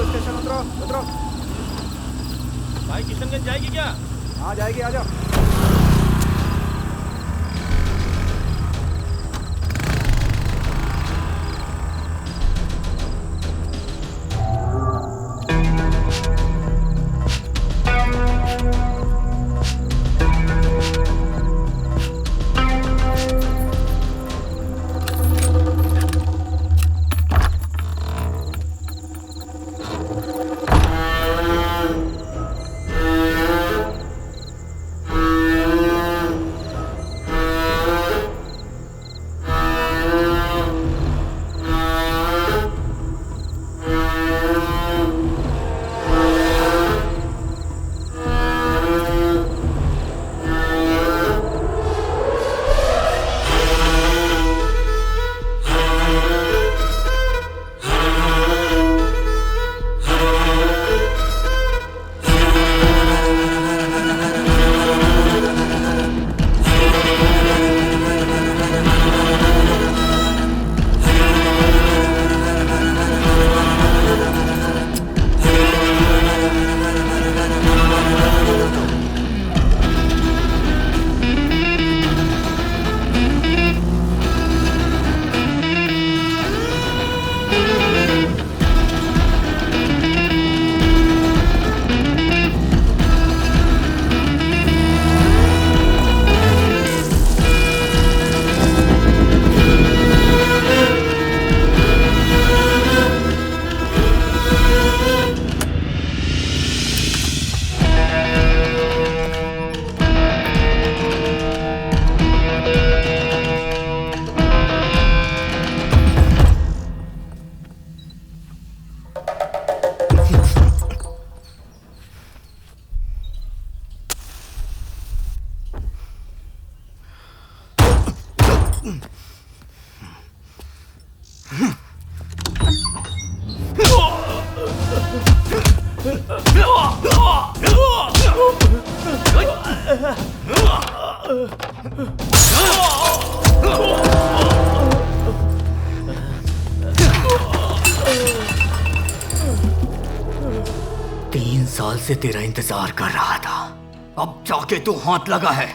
Station उतरो उतरो। भाई किशनगंज जाएगी क्या? हाँ जाएगी, आ जाओ। साल से तेरा इंतजार कर रहा था, अब जाके तू हाथ लगा है।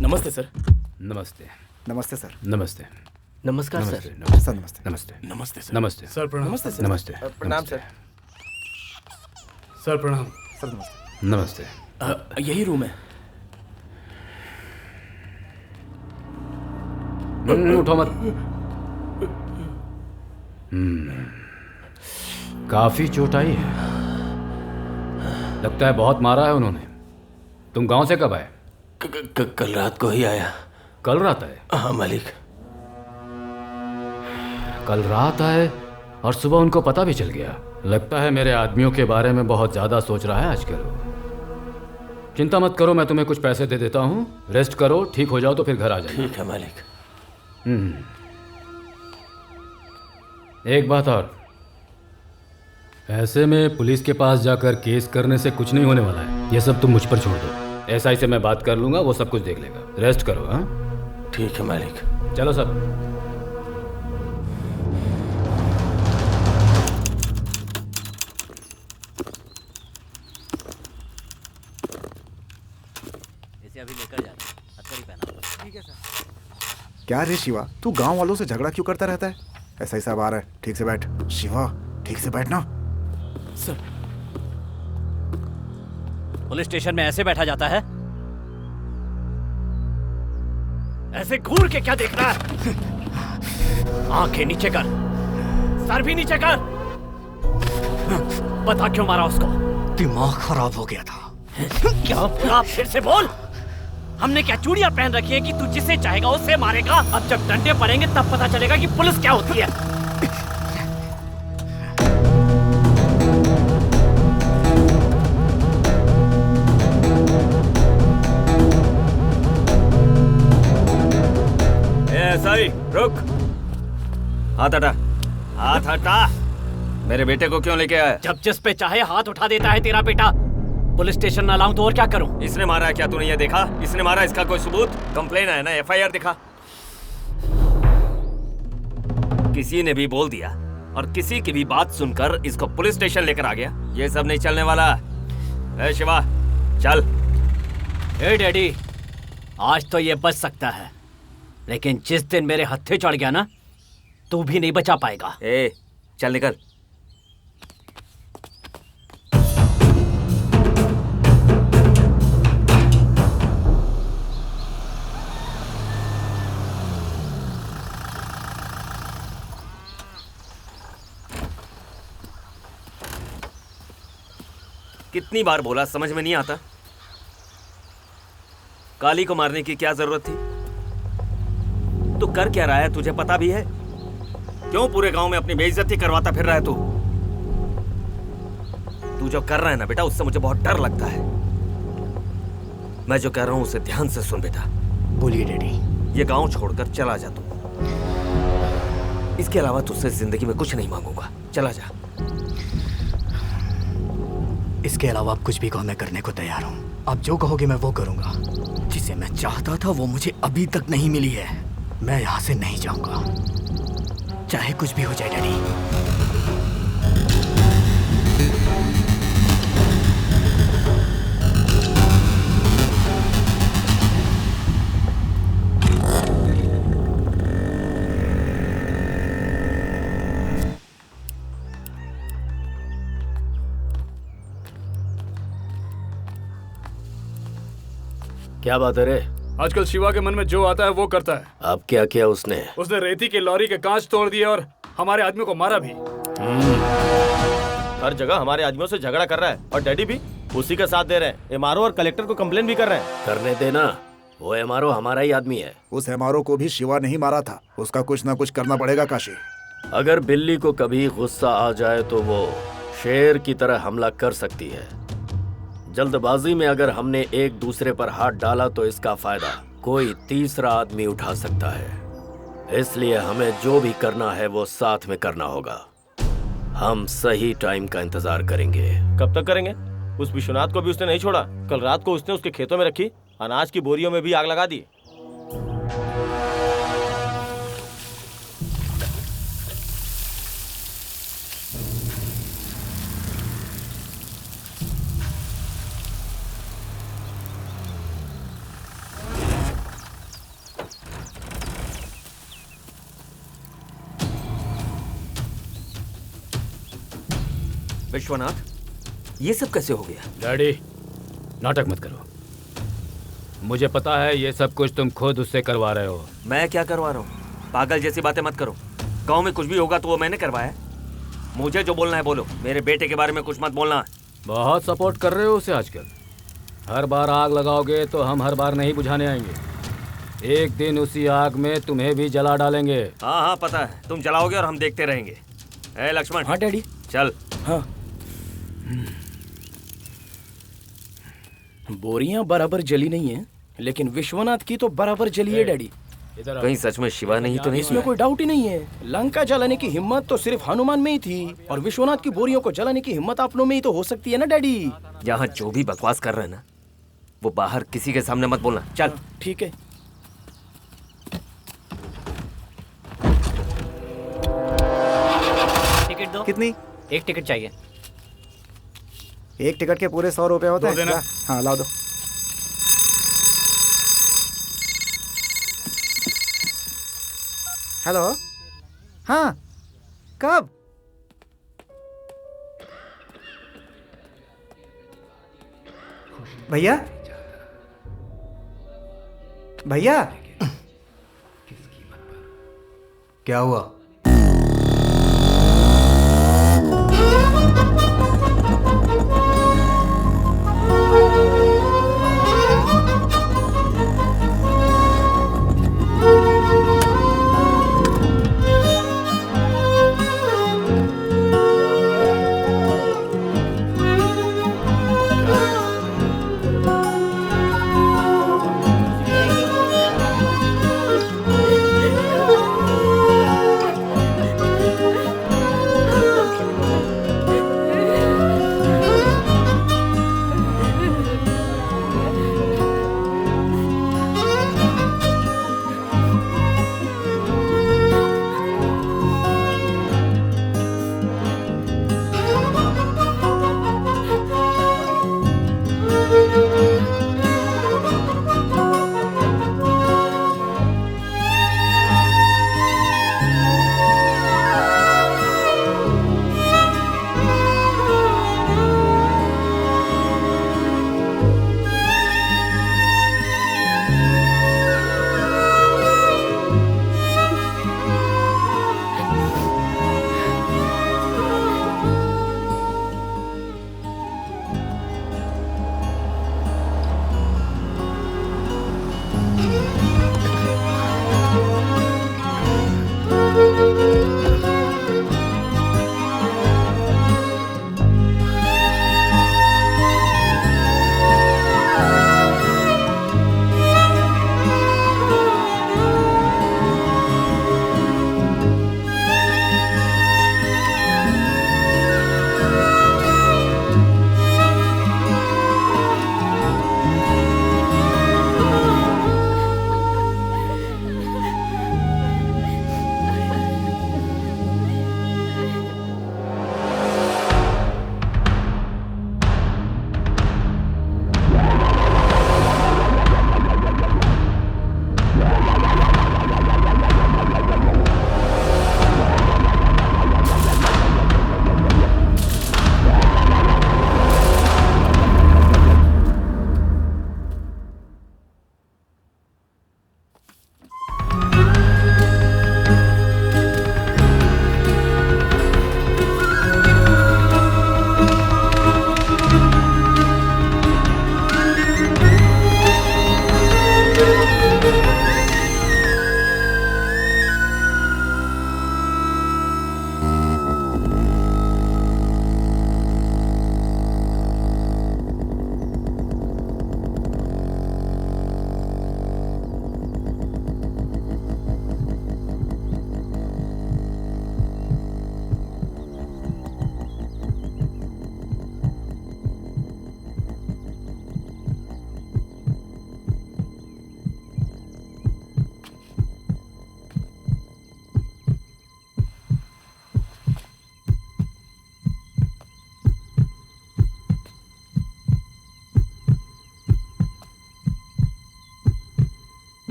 नमस्ते सर। नमस्ते। नमस्ते सर। नमस्ते। नमस्कार सर। नमस्ते नमस्ते नमस्ते। नमस्ते सर। नमस्ते सर प्रणाम। नमस्ते सर। नमस्ते। प्रणाम सर। सर प्रणाम। सर नमस्ते। नमस्ते। यही रूम है। उठो मत। काफी चोट आई है, लगता है बहुत मारा है उन्होंने। तुम गांव से कब आए? कल रात को ही आया। कल रात आए? हाँ मालिक। कल रात आए और सुबह उनको पता भी चल गया। लगता है मेरे आदमियों के बारे में बहुत ज्यादा सोच रहा है आजकल। चिंता मत करो, मैं तुम्हें कुछ पैसे दे देता हूँ, रेस्ट करो, ठीक हो जाओ तो फिर घर आ जाओ। ठीक है मालिक। एक बात और, ऐसे में पुलिस के पास जाकर केस करने से कुछ नहीं होने वाला है। ये सब तुम मुझ पर छोड़ दो। एसआई से मैं बात कर लूंगा, वो सब कुछ देख लेगा। रेस्ट करो। हाँ, ठीक है मालिक। चलो सब। इसे अभी लेकर जाना, हथकड़ी पहना। ठीक है सर। क्या रे शिवा, तू गांव वालों से झगड़ा क्यों करता रहता है? ऐसा ही सब आ रहा है। ठीक से बैठ शिवा, ठीक से बैठना। सर, पुलिस स्टेशन में ऐसे बैठा जाता है? ऐसे घूर के क्या देख रहा है? आंखें नीचे कर, सर भी नीचे कर। बता क्यों मारा उसको? दिमाग खराब हो गया था। क्या बोला? फिर से बोल। हमने क्या चूड़ियां पहन रखी है कि तू जिसे चाहेगा उसे मारेगा? अब जब डंडे पड़ेंगे तब पता चलेगा कि पुलिस क्या होती है। एसआई रुक। हाथ हटा, हाथ हटा। मेरे बेटे को क्यों लेके आया? जब जिस पे चाहे हाथ उठा देता है तेरा बेटा। पुलिस स्टेशन न लाऊं तो और क्या करूं? इसने मारा है क्या? तूने ये देखा? इसने मारा, इसका कोई सबूत? कंप्लेन है ना, एफआईआर दिखा। किसी ने भी बोल दिया और किसी की भी बात सुनकर इसको पुलिस स्टेशन लेकर आ गया। ये सब नहीं चलने वाला। ए शिवा, चल। ए डैडी, आज तो ये बच सकता है, लेकिन जिस दिन मेरे हत्थे चढ़ गया ना, तू भी नहीं बचा पाएगा। ए चल निकल। कितनी बार बोला, समझ में नहीं आता? काली को मारने की क्या जरूरत थी? तू कर क्या रहा है, तुझे पता भी है? क्यों पूरे गांव में अपनी बेइज्जती करवाता फिर रहा है तू? तू जो कर रहा है ना बेटा, उससे मुझे बहुत डर लगता है। मैं जो कह रहा हूं उसे ध्यान से सुन बेटा। बोलिए डैडी। ये गांव छोड़कर चला जा तू। इसके अलावा तुझसे जिंदगी में कुछ नहीं मांगूंगा। चला जा। इसके अलावा आप कुछ भी कहो, मैं करने को तैयार हूँ। आप जो कहोगे मैं वो करूँगा। जिसे मैं चाहता था वो मुझे अभी तक नहीं मिली है। मैं यहाँ से नहीं जाऊँगा, चाहे कुछ भी हो जाए डैडी। क्या बात है रे? आजकल शिवा के मन में जो आता है वो करता है। अब क्या किया उसने? उसने रेती की लॉरी के कांच तोड़ दिए और हमारे आदमी को मारा भी। हर जगह हमारे आदमियों से झगड़ा कर रहा है और डैडी भी उसी का साथ दे रहे हैं। एमआरओ और कलेक्टर को कंप्लेन भी कर रहे हैं। करने देना, वो एमआरओ हमारा ही आदमी है। उस एमआरओ को भी शिवा नहीं मारा था। उसका कुछ ना कुछ करना पड़ेगा काशी। अगर बिल्ली को कभी गुस्सा आ जाए तो वो शेर की तरह हमला कर सकती है। जल्दबाजी में अगर हमने एक दूसरे पर हाथ डाला तो इसका फायदा कोई तीसरा आदमी उठा सकता है। इसलिए हमें जो भी करना है वो साथ में करना होगा। हम सही टाइम का इंतजार करेंगे। कब तक करेंगे? उस विश्वनाथ को भी उसने नहीं छोड़ा। कल रात को उसने उसके खेतों में रखी अनाज की बोरियों में भी आग लगा दी। विश्वनाथ, ये सब कैसे हो गया? डैडी, नाटक मत करो। मुझे पता है ये सब कुछ तुम खुद उससे करवा रहे हो। मैं क्या करवा रहा हूँ? पागल जैसी बातें मत करो। गांव में कुछ भी होगा तो वो मैंने करवाया। मुझे जो बोलना है बोलो। मेरे बेटे के बारे में कुछ मत बोलना। बहुत सपोर्ट कर रहे हो उसे आजकल। हर बार आग लगाओगे तो हम हर बार नहीं बुझाने आएंगे। एक दिन उसी आग में तुम्हें भी जला डालेंगे। हाँ हाँ पता है, तुम जलाओगे और हम देखते रहेंगे। ए लक्ष्मण। हाँ डैडी। चल। हाँ। बोरियां बराबर जली नहीं है, लेकिन विश्वनाथ की तो बराबर जली है डैडी। कहीं सच में शिवा नहीं तो नहीं? इसमें कोई डाउट ही नहीं है। लंका जलाने की हिम्मत तो सिर्फ हनुमान में ही थी, और विश्वनाथ की बोरियों को जलाने की हिम्मत अपनों में ही तो हो सकती है ना डैडी। यहाँ जो भी बकवास कर रहे हैं ना, वो बाहर किसी के सामने मत बोलना। चल। ठीक है। टिकट दो। कितनी? एक टिकट चाहिए। एक टिकट के पूरे 100 रुपए होते हैं। ला, हाँ लाओ दो। हेलो, हाँ कब? भैया भैया क्या हुआ?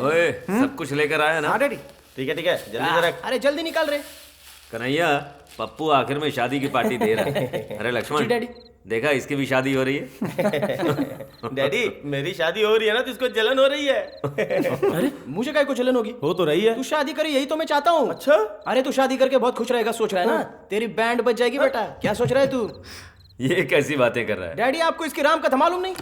ओए, सब कुछ लेकर आया ना? हाँ डैडी। ठीक है जल्दी से रख। अरे जल्दी निकाल रहे। कन्हैया, पप्पू आखिर में शादी की पार्टी दे रहा है। अरे लक्ष्मण, जी डैडी। देखा इसकी भी शादी हो रही है। डैडी मेरी शादी हो रही है ना, तो इसको जलन हो रही है। अरे मुझे काय को जलन होगी? हो तो रही है। तू शादी करे यही तो मैं चाहता हूँ। अच्छा? अरे तू शादी करके बहुत खुश रहेगा सोच रहा है ना? तेरी बैंड बज जाएगी बेटा। क्या सोच रहा है तू? ये कैसी बातें कर रहा है? डैडी आपको इसकी राम कथा मालूम नहीं?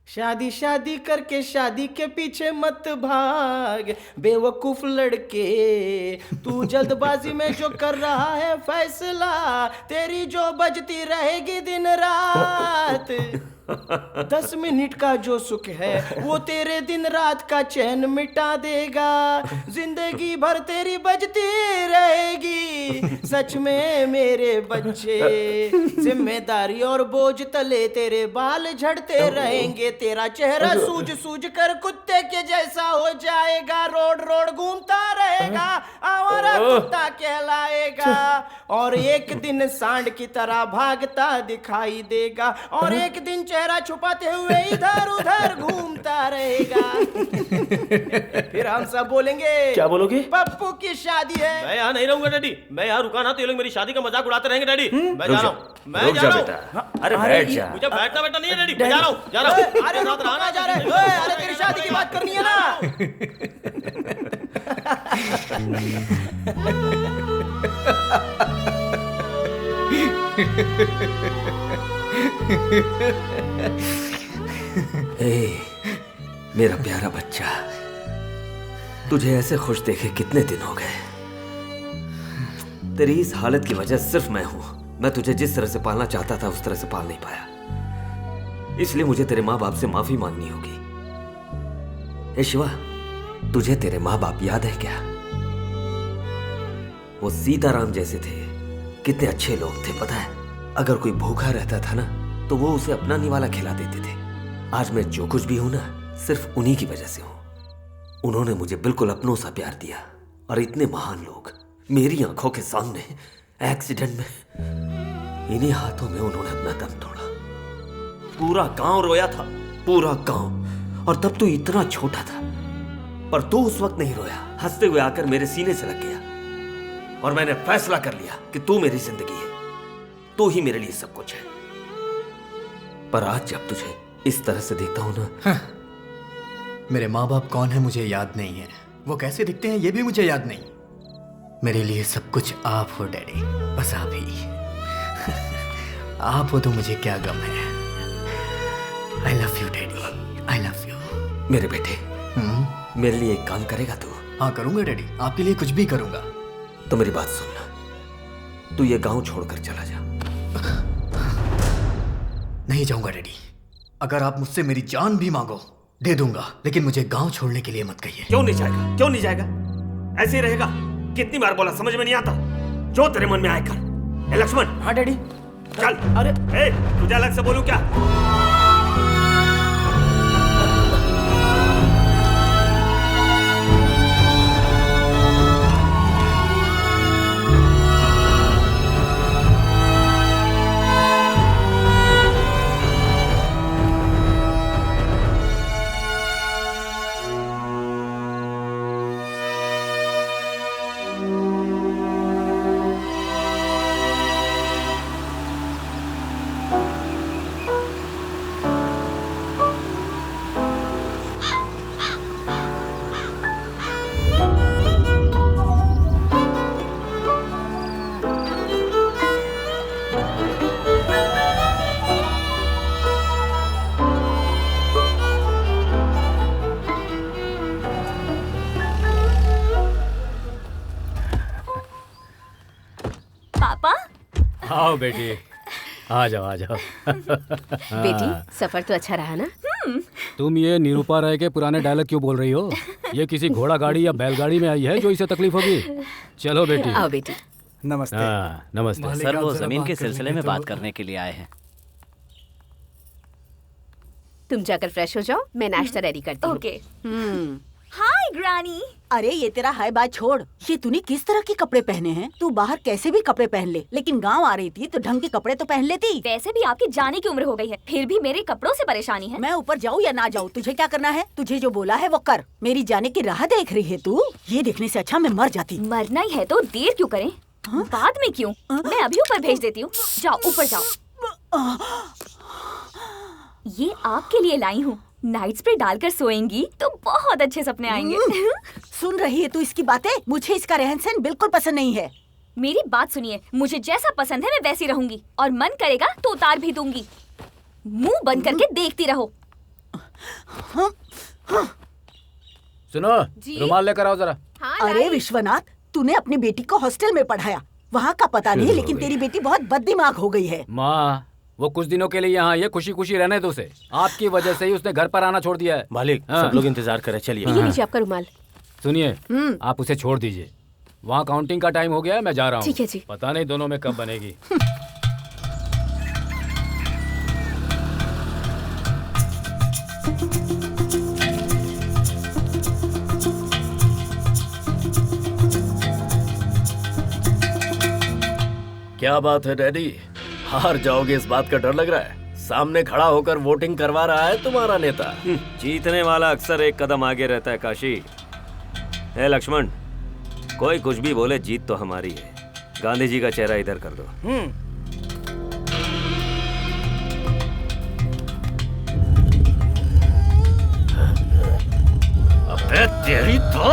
शादी शादी करके शादी के पीछे मत भाग बेवकूफ लड़के, तू जल्दबाजी में जो कर रहा है फैसला, तेरी जो बजती रहेगी दिन रात। 10 मिनट का जो सुख है वो तेरे दिन रात का चैन मिटा देगा, जिंदगी भर तेरी बजती रहेगी। सच में मेरे बच्चे, जिम्मेदारी और बोझ तले तेरे बाल झड़ते रहेंगे, तेरा चेहरा सूज सूज कर कुत्ते के जैसा हो जाएगा, रोड रोड घूमता रहेगा, आवारा कुत्ता कहलाएगा, और एक दिन सांड की तरह भागता दिखाई देगा, और एक दिन चेहरा छुपाते हुए इधर उधर घूमता रहेगा। फिर हम सब बोलेंगे, क्या बोलोगे? पप्पू की शादी है। मैं यहाँ नहीं रहूंगा डैडी, मैं यहाँ रुका ना तो ये लोग मेरी शादी का मजाक उड़ाते रहेंगे डैडी। मैं जा रहा हूँ, मैं जा रहा हूँ। अरे बैठ जा। मुझे बैठना बैठना नहीं है डैडी, मैं जा रहा हूँ, जा रहा हूँ। अरे रुक, कहाँ जा रहे हो? अरे तेरी शादी की बात करनी है ना। ए, मेरा प्यारा बच्चा, तुझे ऐसे खुश देखे कितने दिन हो गए। तेरी इस हालत की वजह सिर्फ मैं हूं। मैं तुझे जिस तरह से पालना चाहता था उस तरह से पाल नहीं पाया, इसलिए मुझे तेरे माँ बाप से माफी मांगनी होगी। ए शिवा, तुझे तेरे माँ बाप याद है क्या? वो सीताराम जैसे थे, कितने अच्छे लोग थे पता है। अगर कोई भूखा रहता था ना तो वो उसे अपना निवाला खिला देते थे। आज मैं जो कुछ भी हूं ना, सिर्फ उन्हीं की वजह से हूं। उन्होंने मुझे बिल्कुल अपनों सा प्यार दिया, और इतने महान लोग मेरी आंखों के सामने एक्सीडेंट में, इन्हीं हाथों में उन्होंने अपना दम तोड़ा। पूरा गांव रोया था, पूरा गांव। और तब तू इतना छोटा था, पर तू उस वक्त नहीं रोया। हंसते हुए आकर मेरे सीने से लग गया, और मैंने फैसला कर लिया कि तू मेरी जिंदगी है, तू ही मेरे लिए सब कुछ है। पर आज जब तुझे इस तरह से देखता हूं ना, मेरे माँ बाप कौन है मुझे याद नहीं है, वो कैसे दिखते हैं ये भी मुझे याद नहीं। मेरे लिए सब कुछ आप हो डैडी, बस आप ही। आप हो तो मुझे क्या गम है। I love you daddy, I love you. मेरे बेटे, मेरे लिए एक काम करेगा तू? हाँ करूंगा डैडी, आपके लिए कुछ भी करूंगा। तो मेरी बात सुनना, तू ये गांव छोड़कर चला जा। नहीं जाऊंगा डैडी, अगर आप मुझसे मेरी जान भी मांगो दे दूंगा, लेकिन मुझे गांव छोड़ने के लिए मत कहिए। क्यों नहीं जाएगा? क्यों नहीं जाएगा? ऐसे ही रहेगा? कितनी बार बोला, समझ में नहीं आता? जो तेरे मन में आए कर। ए लक्ष्मण। हाँ डैडी। चल। अरे ए, तुझे अलग से बोलूं क्या? आओ बेटी, आ जाओ आ जाओ। बेटी सफर तो अच्छा रहा ना? तुम ये निरूपा राय के पुराने डायलॉग क्यों बोल रही हो? ये किसी घोड़ा गाड़ी या बैलगाड़ी में आई है जो इसे तकलीफ होगी? चलो बेटी। आओ बेटी। नमस्ते। हाँ नमस्ते। सर वो जमीन के सिलसिले में बात करने के लिए आए हैं। तुम जाकर फ्रेश हो जाओ, मैं नाश्ता रेडी करती हूँ। ओके। हाय ग्रानी। अरे ये तेरा हाय बाय छोड़, ये तूने किस तरह के कपड़े पहने हैं? तू बाहर कैसे भी कपड़े पहन ले, लेकिन गांव आ रही थी तो ढंग के कपड़े तो पहन लेती। वैसे भी आपकी जाने की उम्र हो गई है, फिर भी मेरे कपड़ों से परेशानी है। मैं ऊपर जाऊँ या ना जाऊँ, तुझे क्या करना है? तुझे जो बोला है वो कर। मेरी जाने की राह देख रही है तू? ये देखने से अच्छा मैं मर जाती। मरना ही है तो देर क्यों करें? बाद में क्यों? मैं अभी ऊपर भेज देती हूँ। जाओ ऊपर जाओ। ये आपके लिए लाई हूँ। नाइट स्प्रे डालकर सोएंगी तो बहुत अच्छे सपने आएंगे। सुन रही है तू इसकी बातें? मुझे इसका रहन सहन बिल्कुल पसंद नहीं है। मेरी बात सुनिए, मुझे जैसा पसंद है मैं वैसी रहूंगी, और मन करेगा तो उतार भी दूंगी। मुंह बंद करके देखती रहो। सुनो, रुमाल लेकर आओ जरा। अरे विश्वनाथ, तूने अपनी बेटी को हॉस्टल में पढ़ाया, वहाँ का पता नहीं, लेकिन तेरी बेटी बहुत बददिमाग हो गई है। माँ, वो कुछ दिनों के लिए यहाँ ये खुशी खुशी रहने दो उसे। आपकी वजह से ही उसने घर पर आना छोड़ दिया है। मालिक, सब लोग इंतजार करें, चलिए। ये लीजिए आपका रुमाल। सुनिए, आप उसे छोड़ दीजिए। वहाँ काउंटिंग का टाइम हो गया है, मैं जा रहा हूँ। ठीक है जी। पता नहीं दोनों में कब बनेगी। क्या बात है डैडी, हार जाओगे इस बात का डर लग रहा है? सामने खड़ा होकर वोटिंग करवा रहा है तुम्हारा नेता। जीतने वाला अक्सर एक कदम आगे रहता है काशी। है लक्ष्मण, कोई कुछ भी बोले, जीत तो हमारी है। गांधी जी का चेहरा इधर कर दो। अबे तेरी तो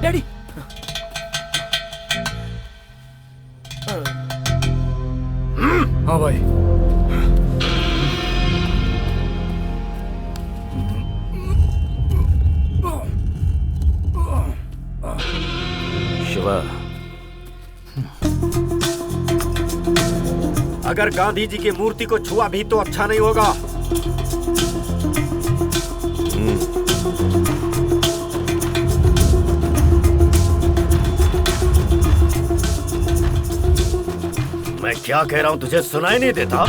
डैडी। हाँ भाई। शिवा, अगर गांधी जी की मूर्ति को छुआ भी तो अच्छा नहीं होगा। मैं क्या कह रहा हूं तुझे सुनाई नहीं देता?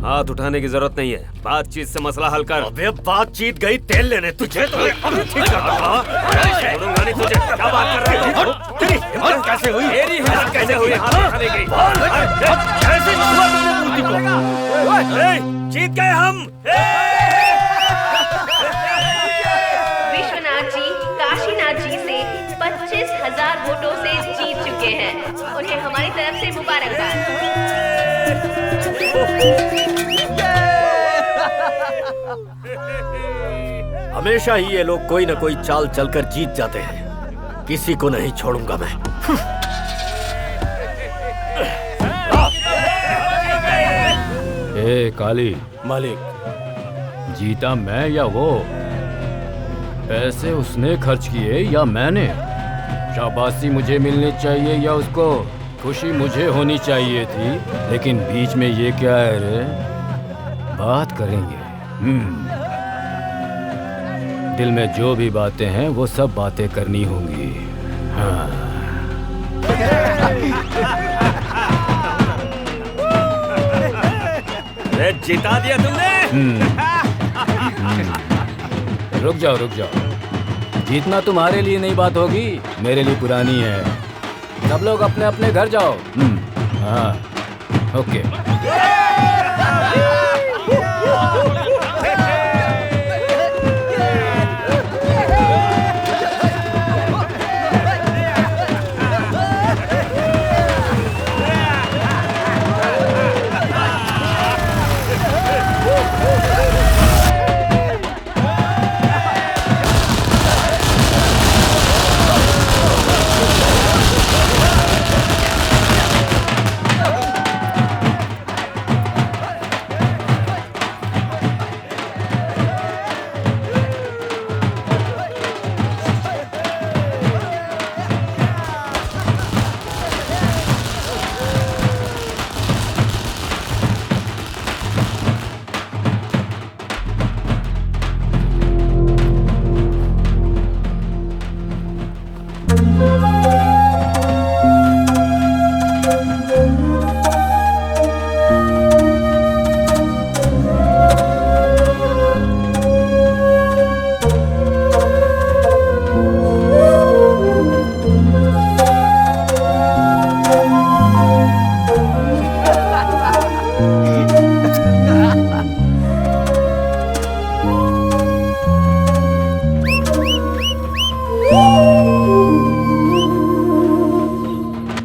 हाथ उठाने की जरूरत नहीं है, बातचीत से मसला हल कर। अबे बातचीत गई तेल लेने, तुझे तो मैं अभी ठीक करता हूं। छोड़ूंगा नहीं तुझे। क्या बात कर रहे हो? तेरी हिम्मत कैसे हुई? तेरी हिम्मत कैसे हुई हाथ उठाने की? कैसे छुआ तुमने मूर्ति को? जीत गए हम। विश्वनाथ जी काशीनाथ जी से 25,000 वोटों से जीत चुके हैं। उन्हें हमारी तरफ से मुबारकबाद। हमेशा ही ये लोग कोई न कोई चाल चलकर जीत जाते हैं। किसी को नहीं छोड़ूंगा मैं। ए काली। मालिक, जीता मैं या वो? पैसे उसने खर्च किए या मैंने? शाबाशी मुझे मिलनी चाहिए या उसको? खुशी मुझे होनी चाहिए थी, लेकिन बीच में ये क्या है रे? बात करेंगे। दिल में जो भी बातें हैं वो सब बातें करनी होंगी। हाँ। जिता दिया तुमने। रुक जाओ। जीतना तुम्हारे लिए नई बात होगी, मेरे लिए पुरानी है। सब लोग अपने अपने घर जाओ। हाँ, ओके।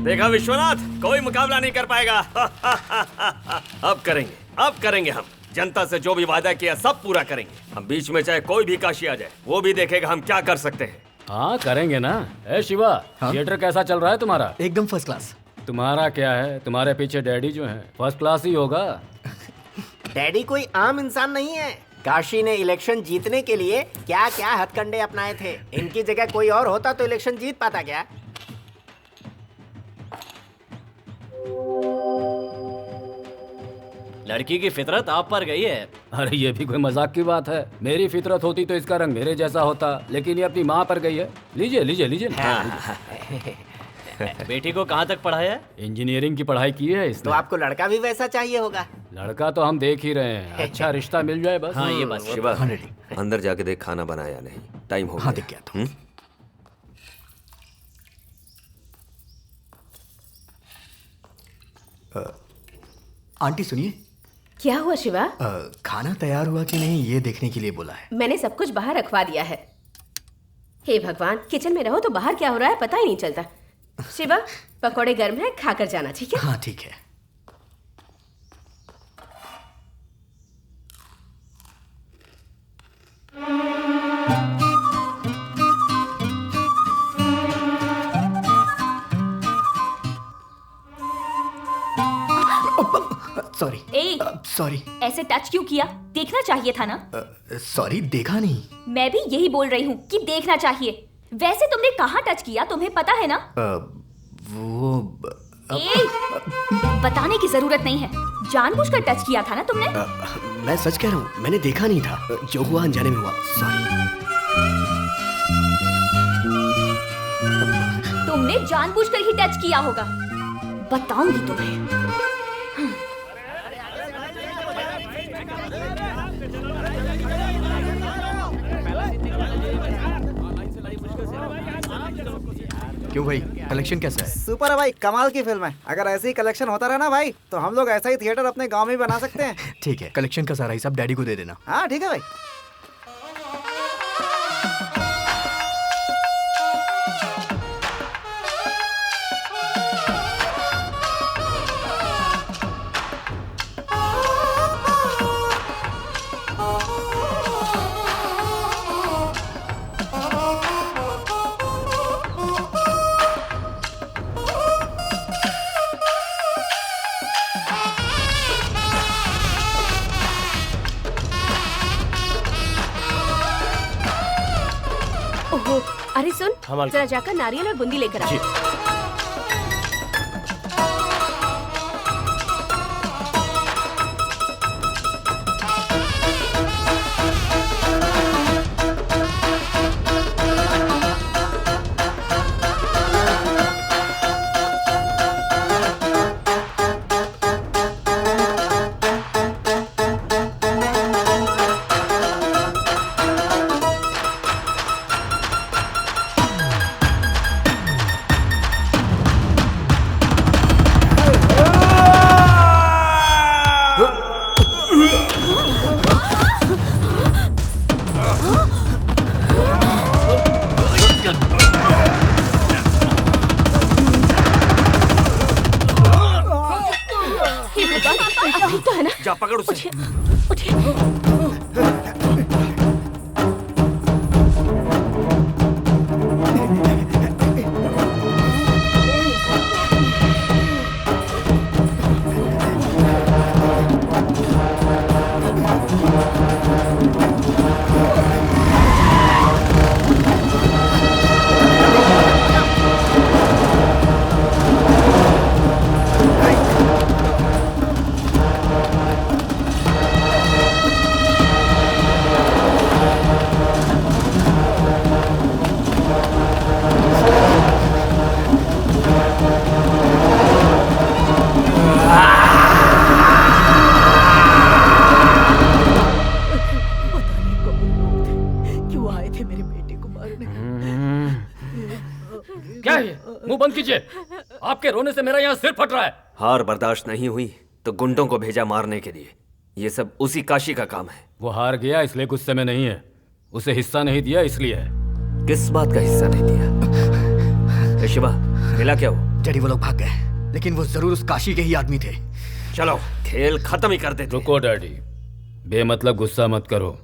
देखा विश्वनाथ, कोई मुकाबला नहीं कर पाएगा। अब करेंगे हम। जनता से जो भी वादा किया सब पूरा करेंगे। हम बीच में चाहे कोई भी काशी आ जाए, वो भी देखेगा हम क्या कर सकते हैं। हाँ करेंगे ना। ए शिवा, थिएटर कैसा चल रहा है तुम्हारा? एकदम फर्स्ट क्लास। तुम्हारा क्या है, तुम्हारे पीछे डैडी जो हैं फर्स्ट क्लास ही होगा। डैडी कोई आम इंसान नहीं है। काशी ने इलेक्शन जीतने के लिए क्या क्या हथकंडे अपनाए थे। इनकी जगह कोई और होता तो इलेक्शन जीत पाता क्या? लड़की की फितरत आप पर गई है। अरे ये भी कोई मजाक की बात है। मेरी फितरत होती तो इसका रंग मेरे जैसा होता, लेकिन ये अपनी माँ पर गई है। लीजिए लीजिए लीजिए। बेटी को कहाँ तक पढ़ाया है? इंजीनियरिंग की पढ़ाई की है इसने। तो आपको लड़का भी वैसा चाहिए होगा। लड़का तो हम देख ही रहे हैं, अच्छा रिश्ता मिल जाए बस। हाँ ये बस। शिवा, अंदर जाके देख खाना बनाया नहीं, टाइम हो गया। हाँ, दिख गया तो। आंटी सुनिए। क्या हुआ शिवा? खाना तैयार हुआ कि नहीं ये देखने के लिए बोला है। मैंने सब कुछ बाहर रखवा दिया है। हे भगवान, किचन में रहो तो बाहर क्या हो रहा है पता ही नहीं चलता। शिवा, पकौड़े गर्म है, खाकर जाना, ठीक है? हाँ ठीक है। सॉरी। सॉरी। ऐसे टच क्यों किया? देखना चाहिए था ना। सॉरी, देखा नहीं। मैं भी यही बोल रही हूँ कि देखना चाहिए। वैसे तुमने कहाँ टच किया तुम्हें पता है ना? वो बताने की जरूरत नहीं है। जानबूझकर टच किया था ना तुमने? मैं सच कह रहा हूँ, मैंने देखा नहीं था। जो हुआ अनजाने में हुआ। सॉरी। तुमने जानबूझकर ही टच किया होगा। बताऊंगी तुम्हें। क्यों भाई, कलेक्शन कैसा है? सुपर है भाई, कमाल की फिल्म है। अगर ऐसे ही कलेक्शन होता रहा ना भाई, तो हम लोग ऐसा ही थिएटर अपने गांव में बना सकते हैं। ठीक है, कलेक्शन का सारा हिसाब डैडी को दे देना। हाँ ठीक है भाई। ओहो, अरे सुन, जरा जाकर नारियल और बूंदी लेकर आ। जा पकड़ उसे। क्या है ये? मुंह बंद कीजिए। आपके रोने से मेरा यहाँ सिर फट रहा है। हार बर्दाश्त नहीं हुई तो गुंडों को भेजा मारने के लिए। ये सब उसी काशी का काम है। वो हार गया इसलिए गुस्से में नहीं है, उसे हिस्सा नहीं दिया इसलिए है। किस बात का हिस्सा नहीं दिया? शिवा, मिला क्या वो? डैडी वो लोग भाग गए, लेकिन वो जरूर उस काशी के ही आदमी थे। चलो खेल खत्म ही कर देते। रुको डैडी, बेमतलब गुस्सा मत करो।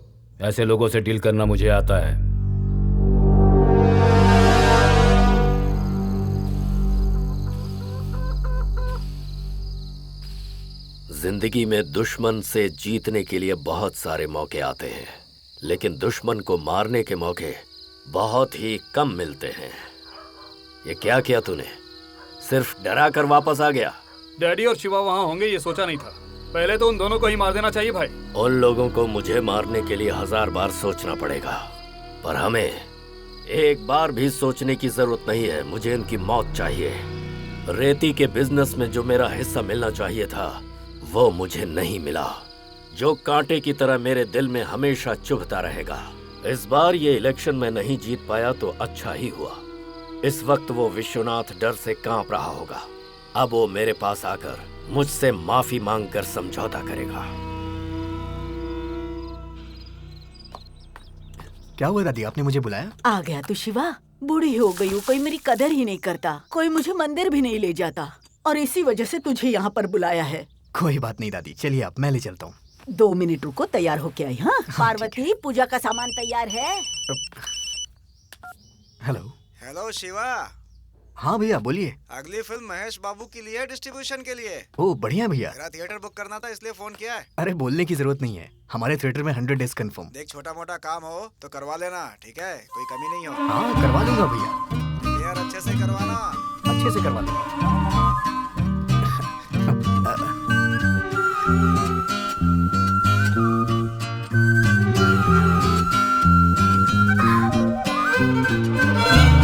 ऐसे लोगों से डील करना मुझे आता है। जिंदगी में दुश्मन से जीतने के लिए बहुत सारे मौके आते हैं, लेकिन दुश्मन को मारने के मौके बहुत ही कम मिलते हैं। ये क्या किया तूने? सिर्फ डरा कर वापस आ गया? डैडी और शिवा वहाँ होंगे ये सोचा नहीं था। पहले तो उन दोनों को ही मार देना चाहिए भाई। उन लोगों को मुझे मारने के लिए 1000 बार सोचना पड़ेगा, पर हमें एक बार भी सोचने की जरूरत नहीं है। मुझे इनकी मौत चाहिए। रेती के बिजनेस में जो मेरा हिस्सा मिलना चाहिए था वो मुझे नहीं मिला, जो कांटे की तरह मेरे दिल में हमेशा चुभता रहेगा। इस बार ये इलेक्शन में नहीं जीत पाया तो अच्छा ही हुआ। इस वक्त वो विश्वनाथ डर से कांप रहा होगा। अब वो मेरे पास आकर मुझसे माफी मांगकर समझौता करेगा। क्या हुआ दादी, आपने मुझे बुलाया? आ गया तू शिवा? बूढ़ी हो गई हूँ, कोई मेरी कदर ही नहीं करता, कोई मुझे मंदिर भी नहीं ले जाता, और इसी वजह से तुझे यहाँ पर बुलाया है। कोई बात नहीं दादी, चलिए आप, मैं ले चलता हूँ। 2 मिनट रुको, तैयार होके आई। हाँ पार्वती, पूजा का सामान तैयार है? हेलो। हेलो शिवा। हाँ भैया बोलिए। अगली फिल्म महेश बाबू की लिए डिस्ट्रीब्यूशन के लिए। ओह बढ़िया भैया। मेरा थिएटर बुक करना था इसलिए फोन किया है। अरे बोलने की जरूरत नहीं है, हमारे थिएटर में 100 डेज कंफर्म। देख छोटा मोटा काम हो तो करवा लेना, ठीक है? कोई कमी नहीं हो। हाँ करवा दूंगा भैया। यार अच्छे से करवाना। अच्छे से करवा दूंगा।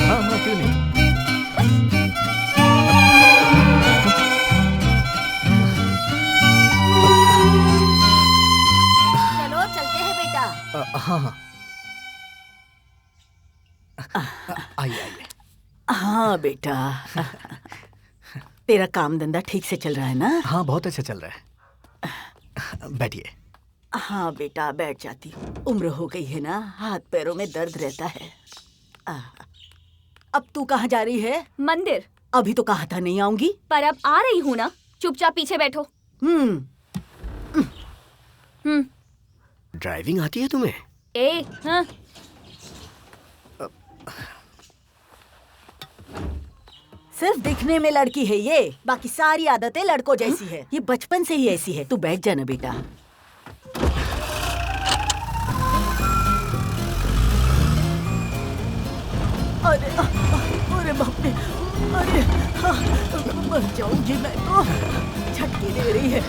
हाँ क्यों नहीं। चलो चलते हैं बेटा। हाँ हाँ आइए आइए। हाँ बेटा, तेरा काम धंधा ठीक से चल रहा है ना? हाँ बहुत अच्छा चल रहा है। बैठिए। हाँ बेटा बैठ जाती हूँ, उम्र हो गई है ना, हाथ पैरों में दर्द रहता है। अब तू कहाँ जा रही है? मंदिर। अभी तो कहा था नहीं आऊंगी। पर अब आ रही हूँ ना, चुपचाप पीछे बैठो। ड्राइविंग आती है तुम्हें? हाँ। सिर्फ दिखने में लड़की है ये, बाकी सारी आदतें लड़कों जैसी है। ये बचपन से ही ऐसी है। तू बैठ जा ना बेटा। अरे अरे बाप रे, अरे मर जाऊंगी मैं तो। झटके दे रही है।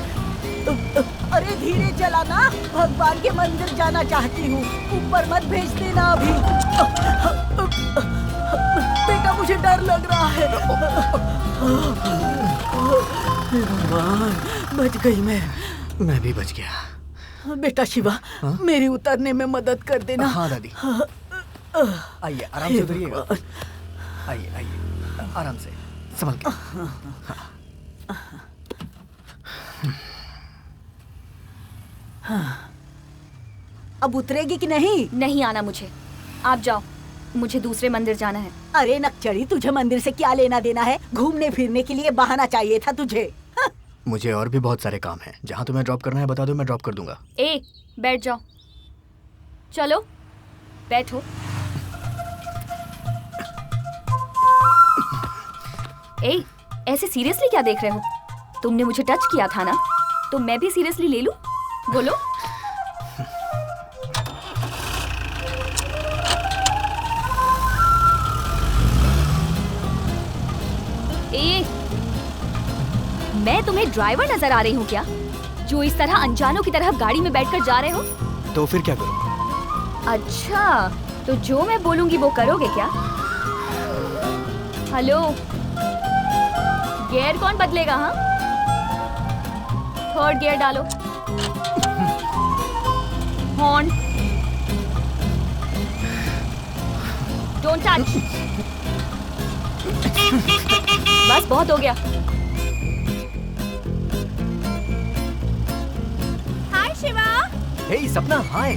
अरे धीरे चलाना, भगवान के मंदिर जाना चाहती हूँ, ऊपर मत भेज देना अभी। बेटा मुझे डर लग रहा है। भगवान बच गई मैं भी बच गया। बेटा शिवा, मेरी उतरने में मदद कर देना। हाँ दादी। आइए आराम से उतरिएगा। आइए आइए आराम से, संभल के। हाँ। अब उतरेगी कि नहीं? नहीं आना मुझे, आप जाओ, मुझे दूसरे मंदिर जाना है। अरे नकचड़ी, तुझे मंदिर से क्या लेना देना है? घूमने फिरने के लिए बहाना चाहिए था तुझे। हाँ। मुझे और भी बहुत सारे काम हैं। जहाँ तुम्हें ड्रॉप करना है बता दो, मैं ड्रॉप कर दूंगा। बैठ जाओ। चलो बैठो। ऐसे सीरियसली क्या देख रहे हो? तुमने मुझे टच किया था ना, तो मैं भी सीरियसली ले लूं? बोलो। मैं तुम्हें ड्राइवर नजर आ रही हूँ क्या, जो इस तरह अनजानों की तरह गाड़ी में बैठकर जा रहे हो? तो फिर क्या करूं? अच्छा, तो जो मैं बोलूंगी वो करोगे क्या? हेलो, गियर कौन बदलेगा? हाँ, थर्ड गियर डालो। Horn, don't touch. बस बहुत हो गया। हाय शिवा। हे सपना, हाय।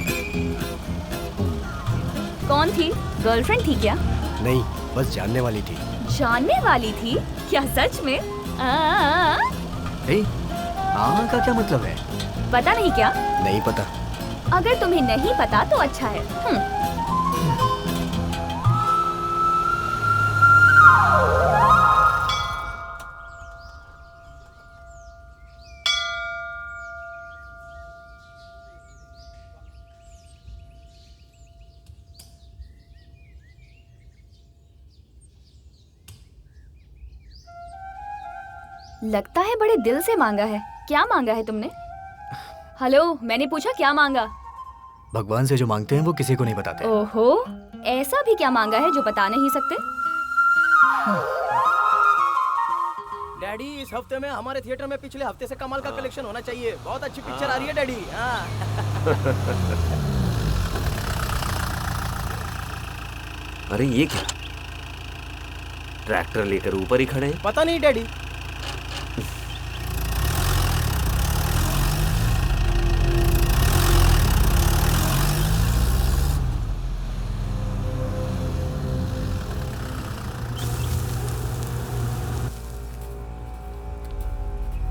कौन थी? गर्लफ्रेंड थी क्या? नहीं, बस जानने वाली थी। जानने वाली थी? क्या सच में? हे, का क्या मतलब है? पता नहीं क्या? नहीं पता। अगर तुम्हें नहीं पता तो अच्छा है। लगता है बड़े दिल से मांगा है। क्या मांगा है तुमने? हेलो, मैंने पूछा क्या मांगा? भगवान से जो मांगते हैं वो किसी को नहीं बताते। ओहो, ऐसा भी क्या मांगा है जो बता नहीं सकते? डैडी, इस हफ्ते में हमारे थिएटर में पिछले हफ्ते से कमाल का कलेक्शन होना चाहिए। बहुत अच्छी पिक्चर आ रही है डैडी। हाँ। अरे ये क्या, ट्रैक्टर लेकर ऊपर ही खड़े हैं? पता नहीं डैडी।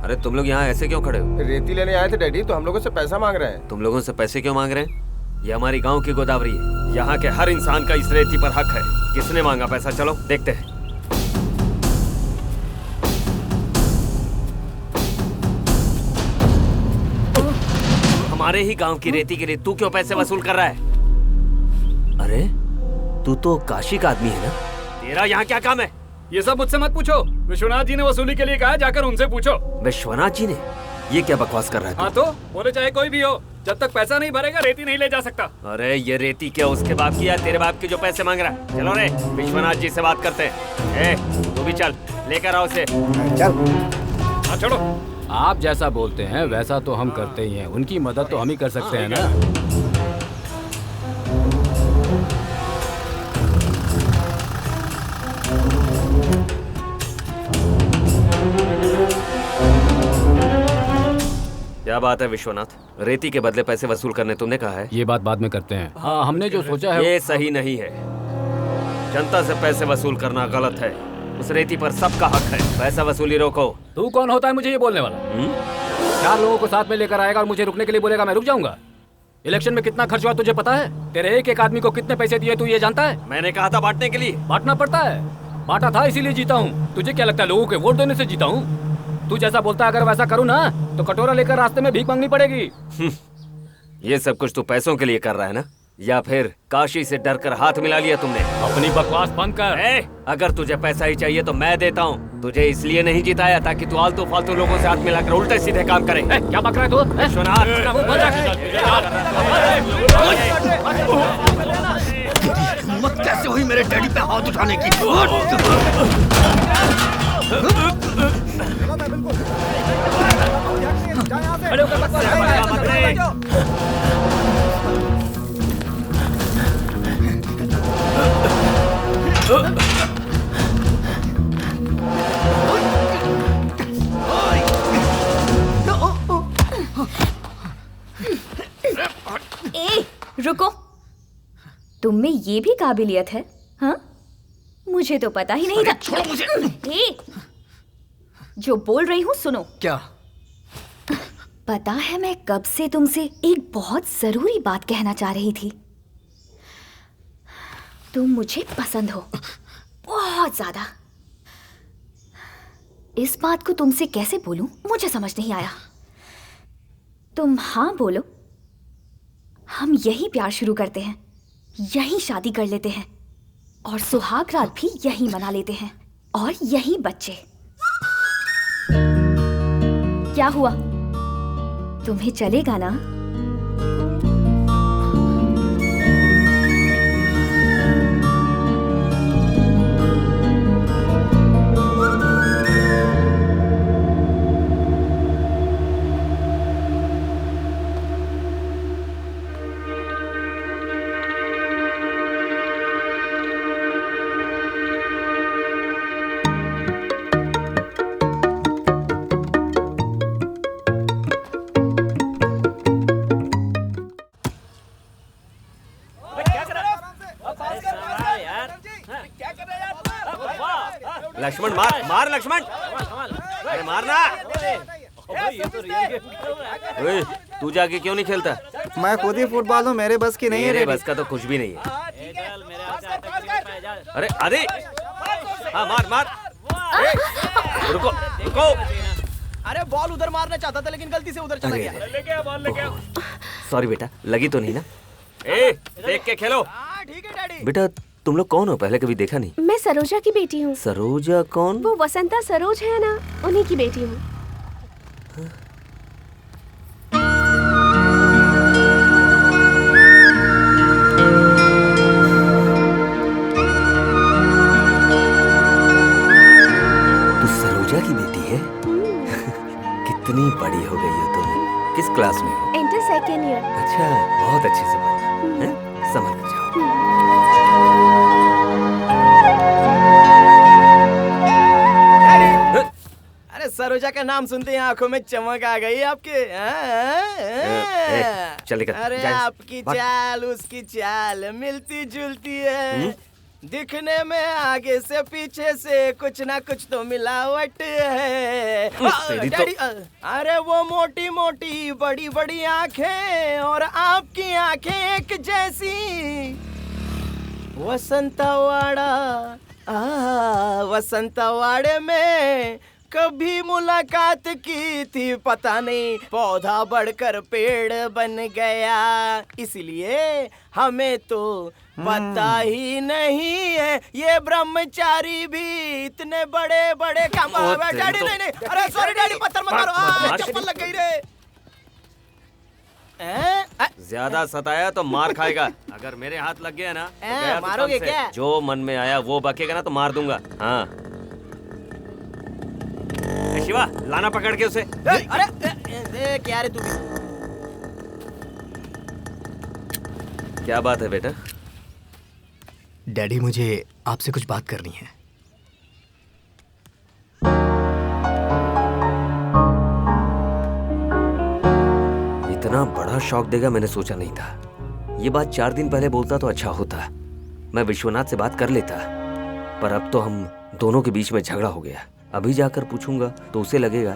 अरे तुम लोग यहाँ ऐसे क्यों खड़े हो? रेती लेने आए थे डैडी, तो हम लोगों से पैसा मांग रहे हैं। तुम लोगों से पैसे क्यों मांग रहे हैं? ये हमारी गांव की गोदावरी है, यहाँ के हर इंसान का इस रेती पर हक है। किसने मांगा पैसा? चलो देखते हैं। हमारे ही गांव की रेती के लिए तू क्यों पैसे वसूल कर रहा है? अरे तू तो काशी का आदमी है ना? तेरा यहाँ क्या काम है? ये सब मुझसे मत पूछो। विश्वनाथ जी ने वसूली के लिए कहा, जाकर उनसे पूछो। विश्वनाथ जी ने? ये क्या बकवास कर रहा है? हाँ तो बोले चाहे कोई भी हो, जब तक पैसा नहीं भरेगा रेती नहीं ले जा सकता। अरे ये रेती क्या उसके बाप की या तेरे बाप की जो पैसे मांग रहा है? चलो रे, विश्वनाथ जी से बात करते हैं। तू भी चल, लेकर आओ उसे। चल। हाँ छोड़ो। आप जैसा बोलते हैं वैसा तो हम करते ही हैं। उनकी मदद तो हम ही कर सकते हैं ना। क्या बात है विश्वनाथ, रेती के बदले पैसे वसूल करने तुमने कहा है? ये बात बाद में करते हैं। हाँ, हमने जो सोचा है ये सही नहीं है। जनता से पैसे वसूल करना गलत है। उस रेती पर सबका हक है। पैसा वसूली रोको। तू कौन होता है मुझे ये बोलने वाला? 4 लोगों को साथ में लेकर आएगा और मुझे रुकने के लिए बोलेगा, मैं रुक जाऊंगा? इलेक्शन में कितना खर्च हुआ तुझे पता है? तेरे एक एक आदमी को कितने पैसे दिए तू ये जानता है? मैंने कहा था बांटने के लिए। बांटना पड़ता है। बांटा था इसीलिए जीता हूँ। तुझे क्या लगता है लोगों के वोट देने से जीता हूँ? तू जैसा बोलता है अगर वैसा करूँ ना तो कटोरा लेकर रास्ते में भीख मांगनी पड़ेगी। ये सब कुछ तू पैसों के लिए कर रहा है ना, या फिर काशी से डर कर हाथ मिला लिया तुमने? अपनी बकवास बंद कर। अगर तुझे पैसा ही चाहिए तो मैं देता हूँ। तुझे इसलिए नहीं जिताया ताकि तू आलतू फालतू लोगों से हाथ मिलाकर उल्टे सीधे काम करे। क्या बक रहा है तू? हिम्मत कैसे हुई मेरे डैडी पे हाथ उठाने की? ए, रुको। तुम में ये भी काबिलियत है? हाँ, मुझे तो पता ही नहीं था। छोड़ो मुझे। ए, जो बोल रही हूँ सुनो। क्या? पता है मैं कब से तुमसे एक बहुत जरूरी बात कहना चाह रही थी। तुम मुझे पसंद हो बहुत ज्यादा। इस बात को तुमसे कैसे बोलूं मुझे समझ नहीं आया। तुम हाँ बोलो, हम यही प्यार शुरू करते हैं, यही शादी कर लेते हैं और सुहाग रात भी यही मना लेते हैं और यही बच्चे। क्या हुआ? तुम्हें चलेगा ना? लक्ष्मण मार मार लक्ष्मण, अरे मारना। ओए, तू जाके क्यों नहीं खेलता? मैं खुद ही फुटबॉल हूँ, मेरे बस की नहीं है। मेरे बस का तो कुछ भी नहीं है। अरे अरे हाँ मार मार। रुको रुको। अरे बॉल उधर मारना चाहता था लेकिन गलती से उधर चला गया। सॉरी बेटा, लगी तो नहीं ना? देख के खेलो। ठीक है डैडी। बेटा तुम लोग कौन हो? पहले कभी देखा नहीं। मैं सरोजा की बेटी हूँ। सरोजा कौन? वो वसंता सरोज है ना, उन्हीं की बेटी हूँ। तू सरोजा की बेटी है? कितनी बड़ी हो गई हो तुम। किस क्लास में हो? Inter second year. अच्छा, बहुत अच्छे से पढ़ना हैं? संभल कर जाओ। अरे सरोजा का नाम सुनते ही आंखों में चमक आ गई आपके। चल निकल, अरे जा। आपकी भाग। चाल उसकी चाल मिलती जुलती है। दिखने में आगे से पीछे से कुछ ना कुछ तो मिलावट है। तेरी तो- डैडी, अरे वो मोटी मोटी बड़ी बड़ी आंखें और आपकी आंखें एक जैसी। वसंतवाड़ा, वसंतवाड़े में कभी मुलाकात की थी, पता नहीं पौधा बढ़कर पेड़ बन गया, इसलिए हमें तो पता ही नहीं है ये ब्रह्मचारी भी इतने बड़े बड़े काम। डैडी नहीं नहीं, अरे सॉरी डैडी, पत्थर मत मारो, चप्पल लग गई रे। ज्यादा सताया तो मार खाएगा। अगर मेरे हाथ लग गया ना तो गया तो मारोगे कम से। क्या? जो मन में आया वो बकेगा ना तो मार दूंगा। हाँ ए शिवा, लाना पकड़ के उसे। अरे क्या रे तू भी? क्या बात है बेटा? डैडी, मुझे आपसे कुछ बात करनी है। इतना बड़ा शौक देगा मैंने सोचा नहीं था। ये बात 4 दिन पहले बोलता तो अच्छा होता, मैं विश्वनाथ से बात कर लेता। पर अब तो हम दोनों के बीच में झगड़ा हो गया। अभी जाकर पूछूंगा तो उसे लगेगा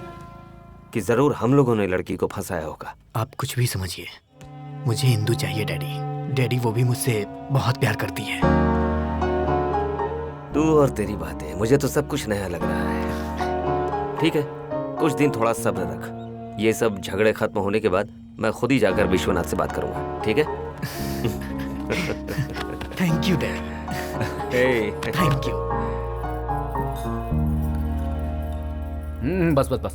कि जरूर हम लोगों ने लड़की को फंसाया होगा। आप कुछ भी समझिए, मुझे इंदु चाहिए डैडी। डैडी, वो भी मुझसे बहुत प्यार करती है। तू और तेरी बातें, मुझे तो सब कुछ नया लग रहा है। ठीक है, कुछ दिन थोड़ा सब्र रख। ये सब झगड़े खत्म होने के बाद मैं खुद ही जाकर विश्वनाथ से बात करूंगा, ठीक है? Thank you daddy. Thank you. बस बस बस।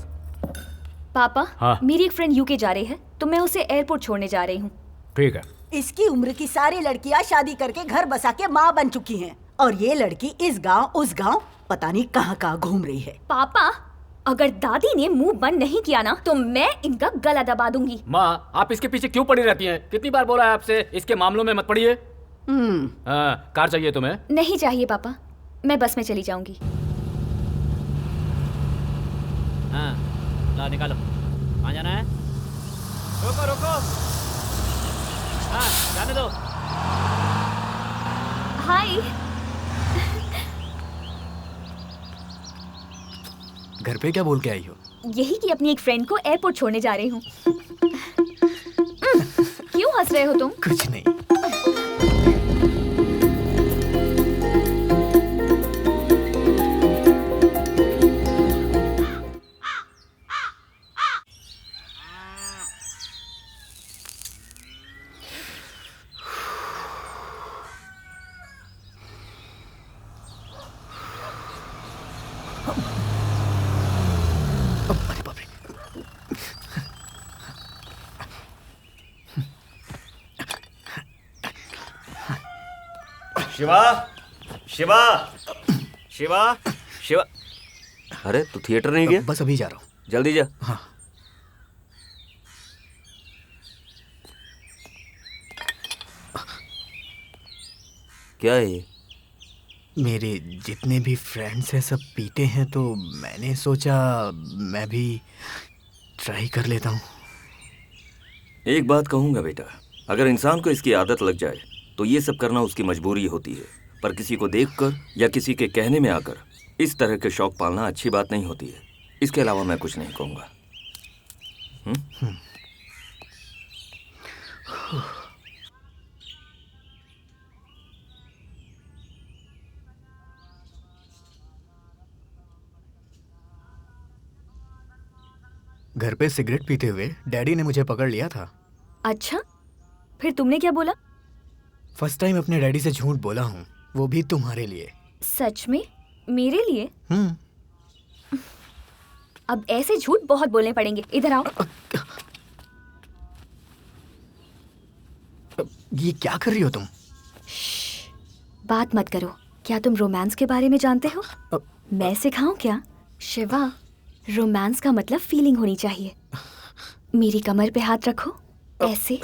पापा, हाँ? मेरी एक फ्रेंड यूके जा रही है, तो मैं उसे एयरपोर्ट छोड़ने जा रही हूँ। ठीक है। इसकी उम्र की सारी लड़कियां शादी करके घर बसा के माँ बन चुकी हैं, और ये लड़की इस गांव उस गांव पता नहीं कहाँ कहाँ घूम रही है। पापा, अगर दादी ने मुंह बंद नहीं किया ना तो मैं इनका गला दबा दूंगी। माँ, आप इसके पीछे क्यों पड़ी रहती हैं? कितनी बार बोला है आपसे इसके मामलों में मत पड़िए। कार चाहिए तुम्हें? नहीं चाहिए पापा, मैं बस में चली जाऊंगी। हाँ, ला निकालो। कहाँ जाना है? रोको रोको। हाँ, जाने दो। हाय। घर पे क्या बोल के आई हो? यही कि अपनी एक फ्रेंड को एयरपोर्ट छोड़ने जा रही हूँ। क्यों हंस रहे हो तुम? कुछ नहीं। शिवा, शिवा, शिवा, शिवा। अरे तू थिएटर नहीं गया? बस अभी जा रहा हूँ। जल्दी जा। हाँ। क्या है ये? मेरे जितने भी फ्रेंड्स हैं सब पीते हैं, तो मैंने सोचा मैं भी ट्राई कर लेता हूँ। एक बात कहूँगा बेटा, अगर इंसान को इसकी आदत लग जाए तो ये सब करना उसकी मजबूरी होती है, पर किसी को देखकर या किसी के कहने में आकर इस तरह के शौक पालना अच्छी बात नहीं होती है। इसके अलावा मैं कुछ नहीं कहूँगा। घर पे सिगरेट पीते हुए डैडी ने मुझे पकड़ लिया था। अच्छा, फिर तुमने क्या बोला? फर्स्ट टाइम अपने डैडी से झूठ बोला हूँ, वो भी तुम्हारे लिए। सच में? मेरे लिए? अब ऐसे झूठ बहुत बोलने पड़ेंगे। इधर आओ। ये क्या कर रही हो तुम? बात मत करो। क्या तुम रोमांस के बारे में जानते हो? मैं सिखाऊं क्या? शिवा, रोमांस का मतलब फीलिंग होनी चाहिए। मेरी कमर पे हाथ रखो, ऐसे।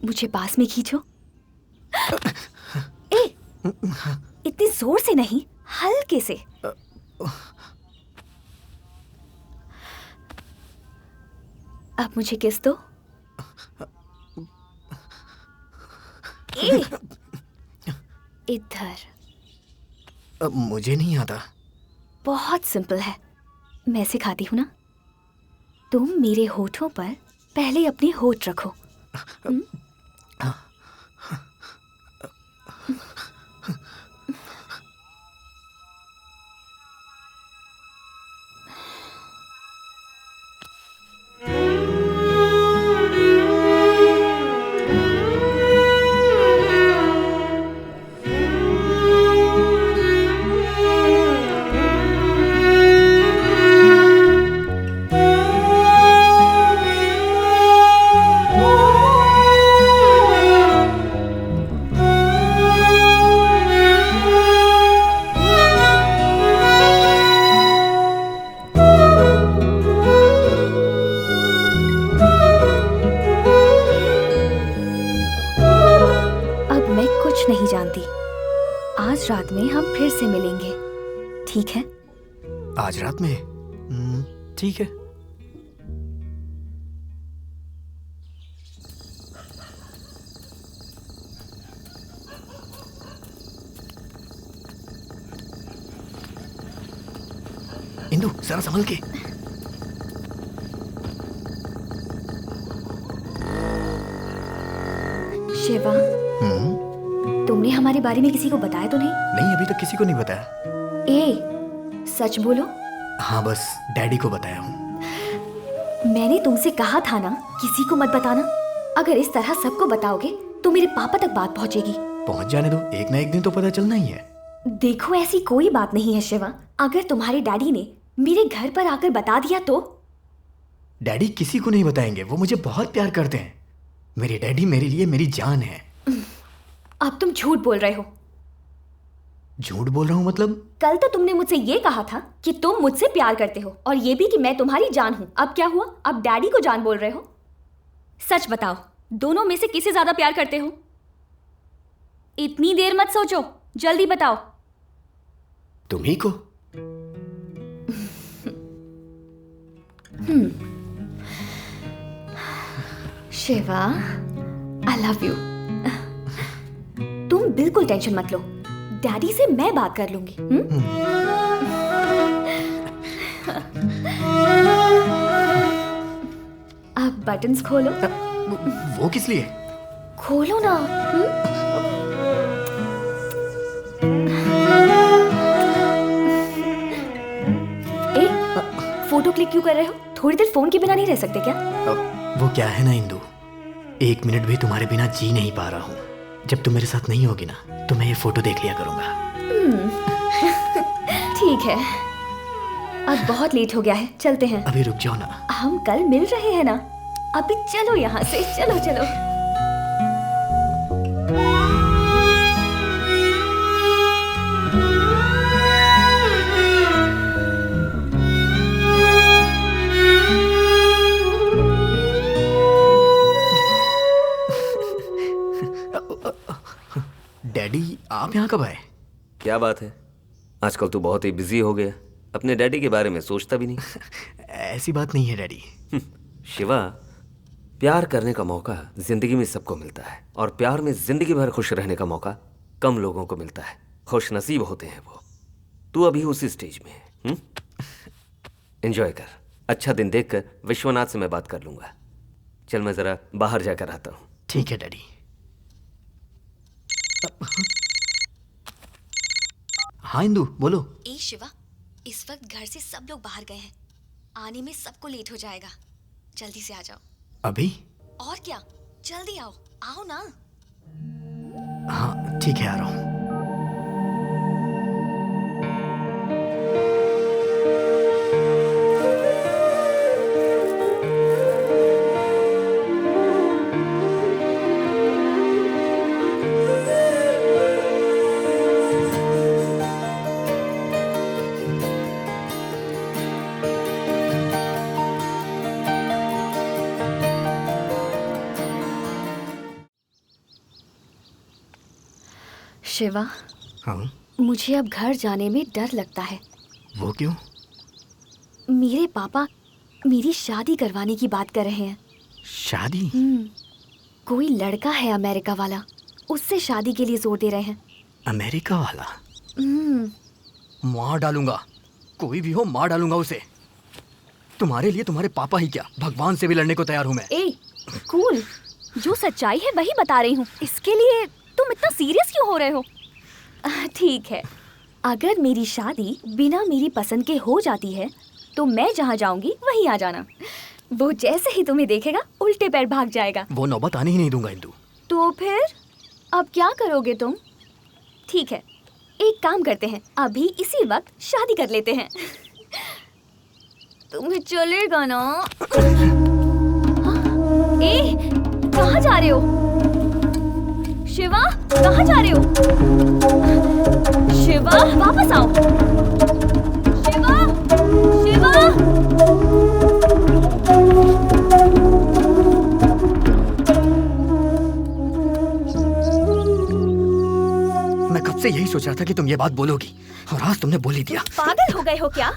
मुझे पास में खींचो। ए, इतनी जोर से नहीं, हल्के से। अब मुझे किस दो। ए, इधर। अब मुझे नहीं आता। बहुत सिंपल है, मैं सिखाती हूँ ना। तुम मेरे होठों पर पहले अपने होठ रखो। नहीं जानती। आज रात में हम फिर से मिलेंगे, ठीक है? आज रात में? ठीक है। इंदु, जरा संभल के। शिवा, तुमने हमारे बारे में किसी को बताया तो नहीं? नहीं, अभी तक किसी को नहीं बताया। ए, सच बोलो। हाँ, बस डैडी को बताया हूँ। मैंने तुमसे कहा था ना, किसी को मत बताना। अगर इस तरह सबको बताओगे तो मेरे पापा तक बात पहुँचेगी। पहुँच जाने दो, एक ना एक दिन तो पता चलना ही है। देखो, ऐसी कोई बात नहीं है शिवा। अगर तुम्हारे डैडी ने मेरे घर पर आकर बता दिया तो? डैडी किसी को नहीं बताएंगे, वो मुझे बहुत प्यार करते हैं। मेरे डैडी मेरे लिए मेरी जान है। अब तुम झूठ बोल रहे हो। झूठ बोल रहा हूँ मतलब? कल तो तुमने मुझसे ये कहा था कि तुम मुझसे प्यार करते हो, और ये भी कि मैं तुम्हारी जान हूँ। अब क्या हुआ? अब डैडी को जान बोल रहे हो? सच बताओ, दोनों में से किसे ज्यादा प्यार करते हो? इतनी देर मत सोचो, जल्दी बताओ। तुम्ही को। Shiva, I love you. तुम बिल्कुल टेंशन मत लो, डैडी से मैं बात कर लूंगी। अब बटन्स खोलो। वो किस लिए? खोलो ना। ए, फोटो क्लिक क्यों कर रहे हो? थोड़ी देर फोन के बिना नहीं रह सकते क्या? वो क्या है ना इंदु, 1 मिनट भी तुम्हारे बिना जी नहीं पा रहा हूँ। जब तुम मेरे साथ नहीं होगी ना, तो मैं ये फोटो देख लिया करूंगा। ठीक है, अब बहुत लेट हो गया है, चलते हैं। अभी रुक जाओ ना। हम कल मिल रहे हैं ना, अभी चलो यहाँ से, चलो चलो। डैडी, आप यहाँ कब आए? क्या बात है, आजकल तू बहुत ही बिजी हो गया, अपने डैडी के बारे में सोचता भी नहीं। ऐसी बात नहीं है डैडी। शिवा, प्यार करने का मौका जिंदगी में सबको मिलता है, और प्यार में जिंदगी भर खुश रहने का मौका कम लोगों को मिलता है। खुशनसीब होते हैं वो। तू अभी उसी स्टेज में है। एंजॉय कर। अच्छा दिन देखकर विश्वनाथ से मैं बात कर लूंगा। चल, मैं जरा बाहर जाकर आता हूँ। ठीक है डैडी। हाँ इंदु, बोलो। ए शिवा, इस वक्त घर से सब लोग बाहर गए हैं, आने में सबको लेट हो जाएगा। जल्दी से आ जाओ। अभी? और क्या, जल्दी आओ, आओ ना। हाँ ठीक है, आ रहा हूँ। शिवा, हाँ? मुझे अब घर जाने में डर लगता है। वो क्यों? मेरे पापा मेरी शादी करवाने की बात कर रहे हैं। शादी? कोई लड़का है अमेरिका वाला, उससे शादी के लिए जोर दे रहे हैं। अमेरिका वाला? मार डालूंगा, कोई भी हो मार डालूंगा उसे। तुम्हारे लिए तुम्हारे पापा ही क्या, भगवान से भी लड़ने को तैयार हूँ मैं। ए, कूल, जो सच्चाई है वही बता रही हूँ। इसके लिए तुम इतना सीरियस क्यों हो रहे हो? ठीक है, अगर मेरी शादी बिना मेरी पसंद के हो जाती है तो मैं जहाँ जाऊंगी वहीं आ जाना। वो जैसे ही तुम्हें देखेगा उल्टे पैर भाग जाएगा। वो नौबत आने ही नहीं दूंगा इंदु। तो फिर अब क्या करोगे तुम? ठीक है, एक काम करते हैं, अभी इसी वक्त शादी कर लेते हैं। तुम्हें चलेगा ना? ए, कहाँ जा रहे हो? शिवा, कहाँ जा रहे हो? शिवा, वापस आओ। शिवा, शिवा। मैं कब से यही सोच रहा था कि तुम ये बात बोलोगी, और आज तुमने बोल ही दिया। पागल हो गए हो क्या?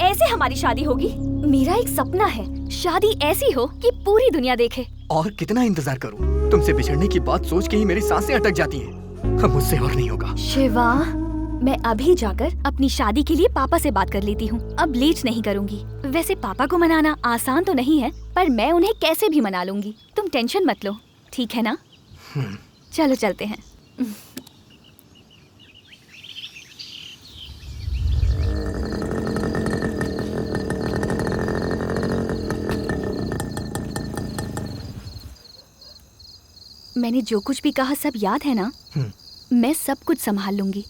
ऐसे हमारी शादी होगी? मेरा एक सपना है, शादी ऐसी हो कि पूरी दुनिया देखे। और कितना इंतजार करूं? तुमसे बिछड़ने की बात सोच के ही मेरी सांसें अटक जाती हैं। अब मुझसे और नहीं होगा। शिवा, मैं अभी जाकर अपनी शादी के लिए पापा से बात कर लेती हूँ। अब लेट नहीं करूँगी। वैसे पापा को मनाना आसान तो नहीं है, पर मैं उन्हें कैसे भी मना लूंगी। तुम टेंशन मत लो, ठीक है ना? चलो चलते हैं। मैंने जो कुछ भी कहा सब याद है ना? मैं सब कुछ संभाल लूंगी,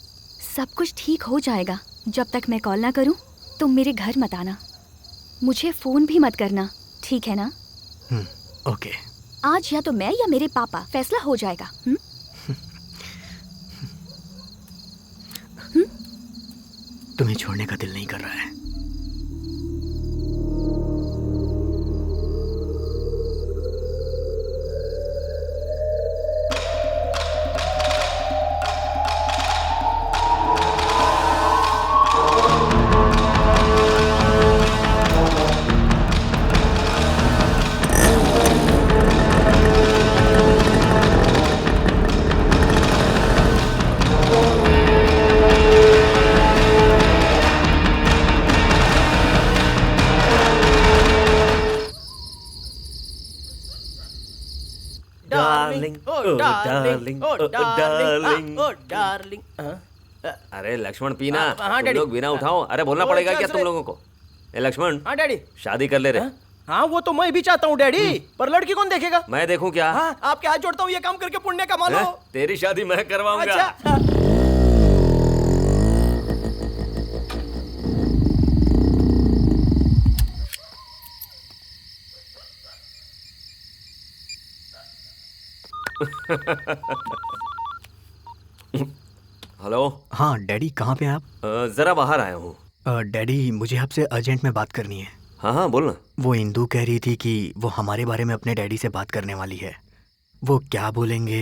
सब कुछ ठीक हो जाएगा। जब तक मैं कॉल ना करूं, तुम मेरे घर मत आना, मुझे फोन भी मत करना, ठीक है ना? ओके। आज या तो मैं या मेरे पापा, फैसला हो जाएगा। तुम्हें छोड़ने का दिल नहीं कर रहा है। अरे लक्ष्मण पीना। हाँ, तुम लोग बिना उठाओ। अरे बोलना पड़ेगा क्या तुम लोगों को? ए लक्ष्मण। हाँ डैडी। शादी कर ले रे। हाँ वो तो मैं भी चाहता हूँ डैडी, पर लड़की कौन देखेगा? मैं देखूं क्या? हाँ, आपके हाथ जोड़ता हूँ, ये काम करके पुण्य कमा लो। तेरी शादी मैं करवाऊंगा। अच्छा। हेलो। हाँ डैडी, कहाँ पे हैं आप? जरा बाहर आया हूँ। डैडी, मुझे आपसे अर्जेंट में बात करनी है। हाँ हाँ बोलना। वो इंदू कह रही थी कि वो हमारे बारे में अपने डैडी से बात करने वाली है। वो क्या बोलेंगे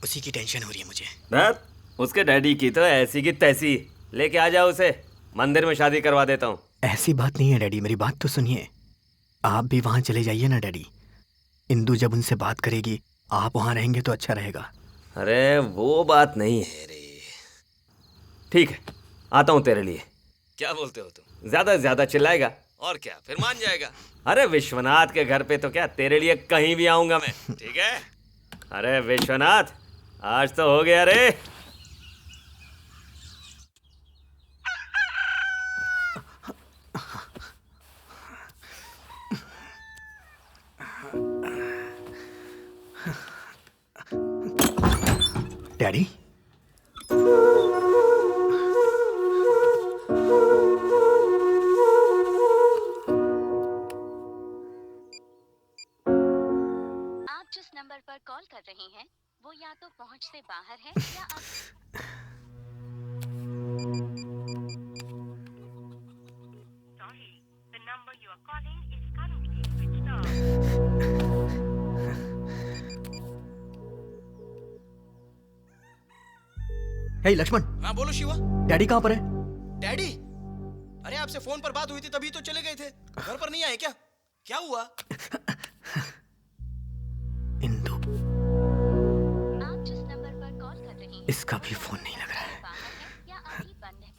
उसी की टेंशन हो रही है मुझे। उसके डैडी की तो ऐसी की तैसी। लेके आ जाओ उसे, मंदिर में शादी करवा देता हूँ। ऐसी बात नहीं है डैडी, मेरी बात तो सुनिए। आप भी वहाँ चले जाइए ना डैडी। इंदू जब उनसे बात करेगी, आप वहाँ रहेंगे तो अच्छा रहेगा। अरे वो बात नहीं है रे। ठीक है, आता हूँ तेरे लिए। क्या बोलते हो तुम? ज्यादा से ज्यादा चिल्लाएगा और क्या, फिर मान जाएगा। अरे विश्वनाथ के घर पे तो क्या, तेरे लिए कहीं भी आऊंगा मैं। ठीक है? अरे विश्वनाथ, आज तो हो गया रे। डैडी आप जिस नंबर पर कॉल कर रहे हैं वो या तो पहुंच से बाहर है या आप हे लक्ष्मण। हाँ बोलो शिवा। डैडी कहाँ पर है? डैडी, अरे आपसे फोन पर बात हुई थी तभी तो चले गए थे, घर पर नहीं आए क्या? क्या हुआ? इंदु, आप जिस नंबर पर कॉल कर रहे हैं इसका भी फोन नहीं लग रहा है। या अभी बंद है।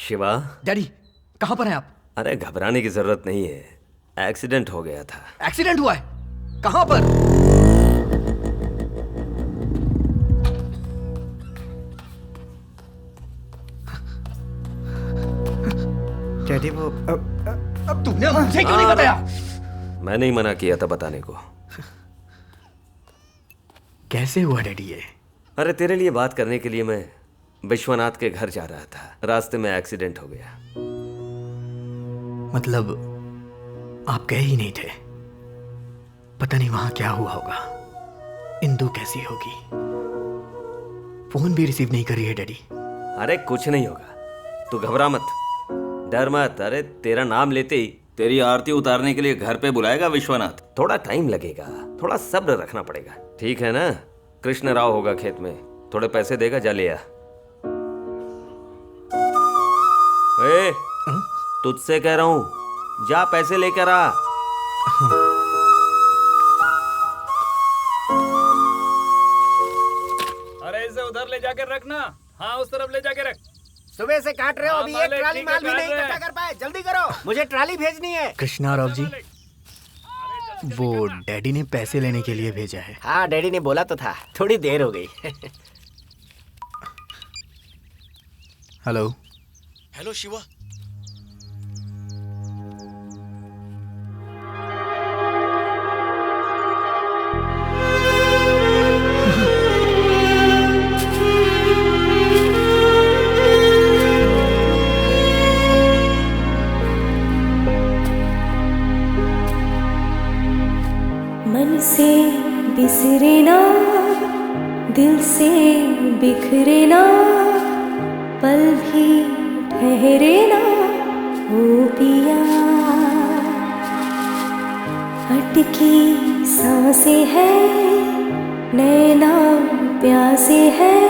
शिवा। डैडी कहाँ पर हैं आप? अरे घबराने की जरूरत नहीं है, एक्सीडेंट हो गया था। एक्सीडेंट हुआ है? कहाँ पर? डैडी वो अब तुमने मुझे क्यों नहीं बताया? मैंने ही मना किया था बताने को। कैसे हुआ डैडी ये? अरे तेरे लिए बात करने के लिए मैं विश्वनाथ के घर जा रहा था, रास्ते में एक्सीडेंट हो गया। मतलब आप गए ही नहीं थे? पता नहीं वहां क्या हुआ होगा। इंदु कैसी होगी? फोन भी रिसीव नहीं कर रही है डैडी। अरे कुछ नहीं होगा, तू घबरा मत, डर मत। अरे तेरा नाम लेते ही तेरी आरती उतारने के लिए घर पे बुलाएगा विश्वनाथ। थोड़ा टाइम लगेगा, थोड़ा सब्र रखना पड़ेगा, ठीक है ना? कृष्ण राव होगा खेत में, थोड़े पैसे देगा, जा ले आ। ए, तुझसे कह रहा हूं, जा पैसे लेकर आ। अरे इसे उधर ले जाकर रखना। हाँ उस तरफ ले जाके रख। सुबह से काट रहे हो, अभी हाँ, एक ट्राली ठीक है, माल भी काट नहीं रहे इकट्ठा हैं। कर पाए। जल्दी करो, मुझे ट्राली भेजनी है। कृष्णा राव जी, वो डैडी ने पैसे लेने के लिए भेजा है। हाँ डैडी ने बोला तो था, थोड़ी देर हो गई। हेलो। हेलो शिवा। मन से बिसरे ना, दिल से बिखरे ना, पल भी ठहरे ना ओ पिया। अटकी सांसें हैं, नैना प्यासे हैं,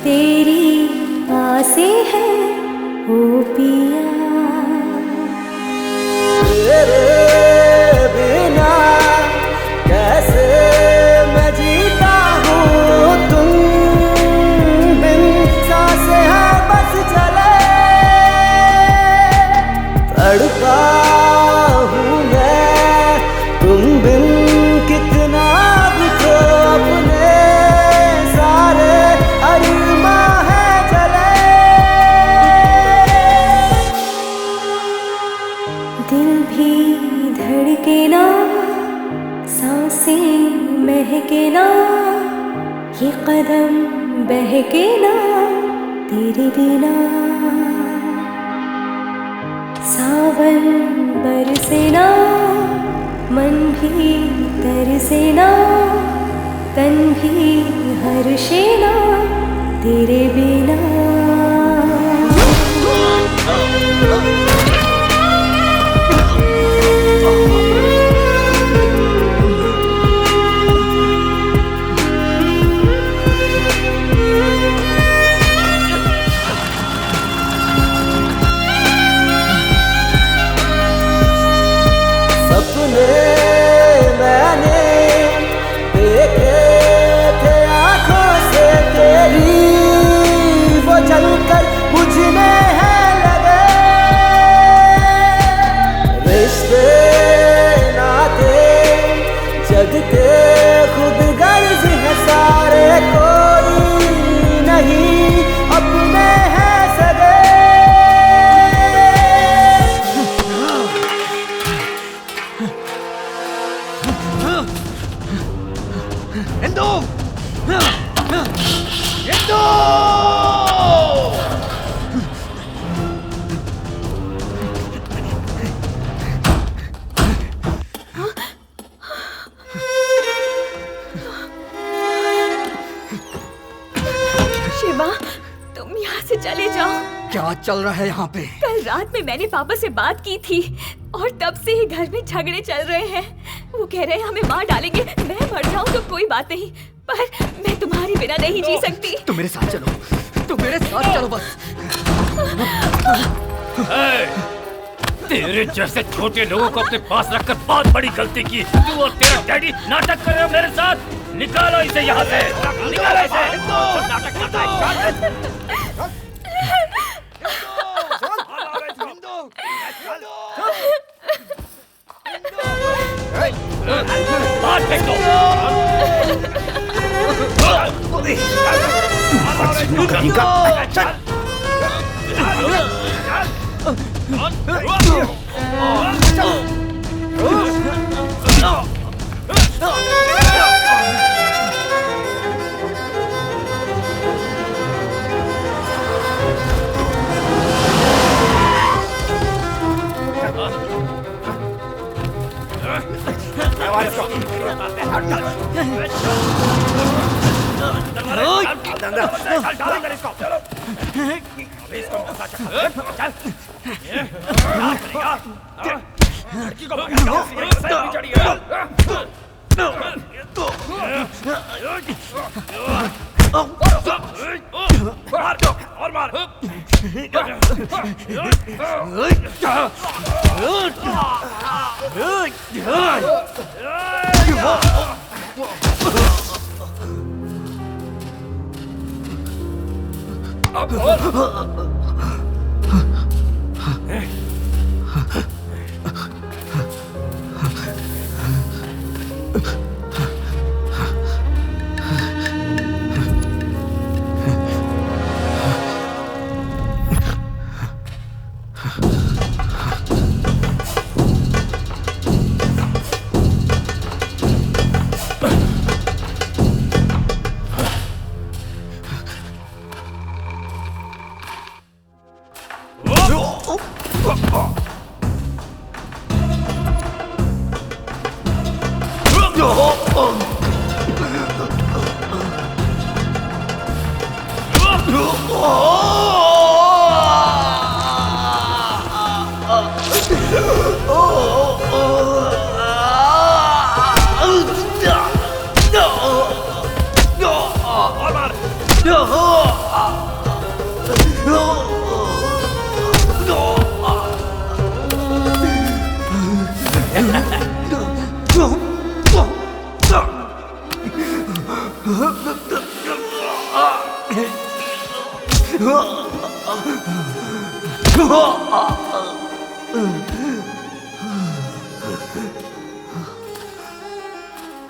तेरी आसें हैं ओ पिया। तेरे बिना कैसे मैं जीता हूँ, तुम बिन सांसें हैं बस चले। तड़पा हूँ मैं तुम बिन कितना दुखो, अपने सारे अरमां हैं जले। दिल भी धड़के ना, सांसें महके ना, ये कदम बहके ना तेरे बिना। सावन बरसे ना, मन भी तरसे ना, तन भी हर्षे ना तेरे बिना। सपने मैंने देखे थे आँखों से तेरी, वो जलकर बुझने हैं लगे। रिश्ते नाते जग के खुद गर्ज है सारे, कोई नहीं अपने हिंदू हिंदू शिवा, तुम यहाँ से चले जाओ। क्या चल रहा है यहाँ पे? कल रात में मैंने पापा से बात की थी और तब से ही घर में झगड़े चल रहे हैं। वो कह रहे हैं हमें मार डालेंगे। मैं मर जाऊँ तो कोई बात नहीं, पर मैं तुम्हारे बिना नहीं जी सकती। तुम मेरे साथ चलो, तुम मेरे साथ चलो बस। तेरे जैसे छोटे लोगों को अपने पास रखकर बहुत बड़ी गलती की। तू और तेरा डैडी नाटक कर रहे हो मेरे साथ। निकालो इसे यहाँ से, निकालो इसे। नाटक करता है। बात फेंक दो।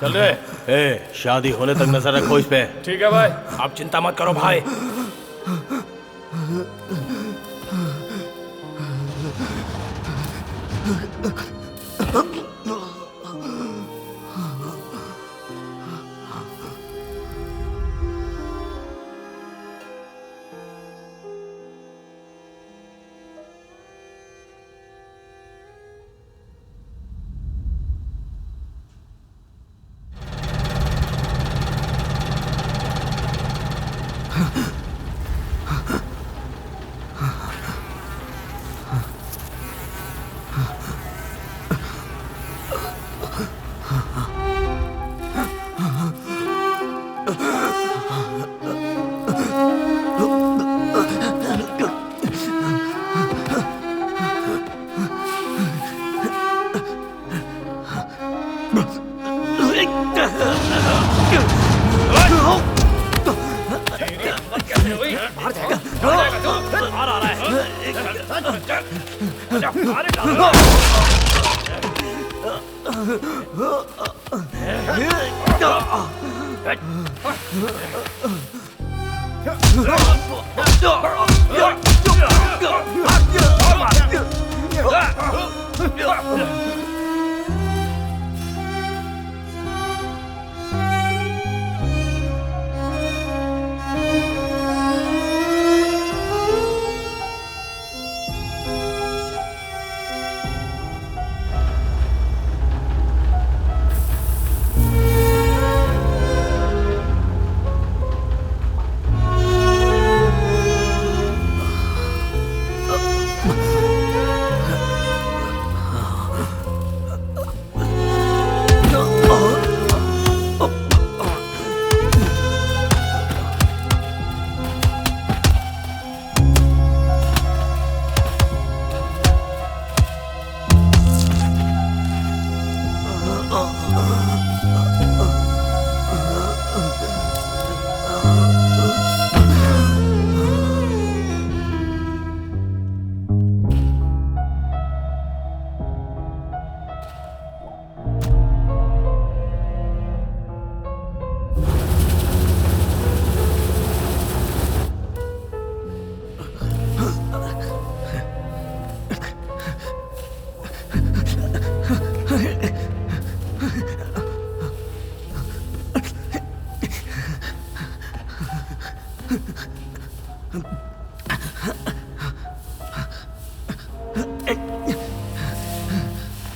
चल रहे। ए, शादी होने तक नजर रखो इस पे। ठीक है भाई। आप चिंता मत करो भाई।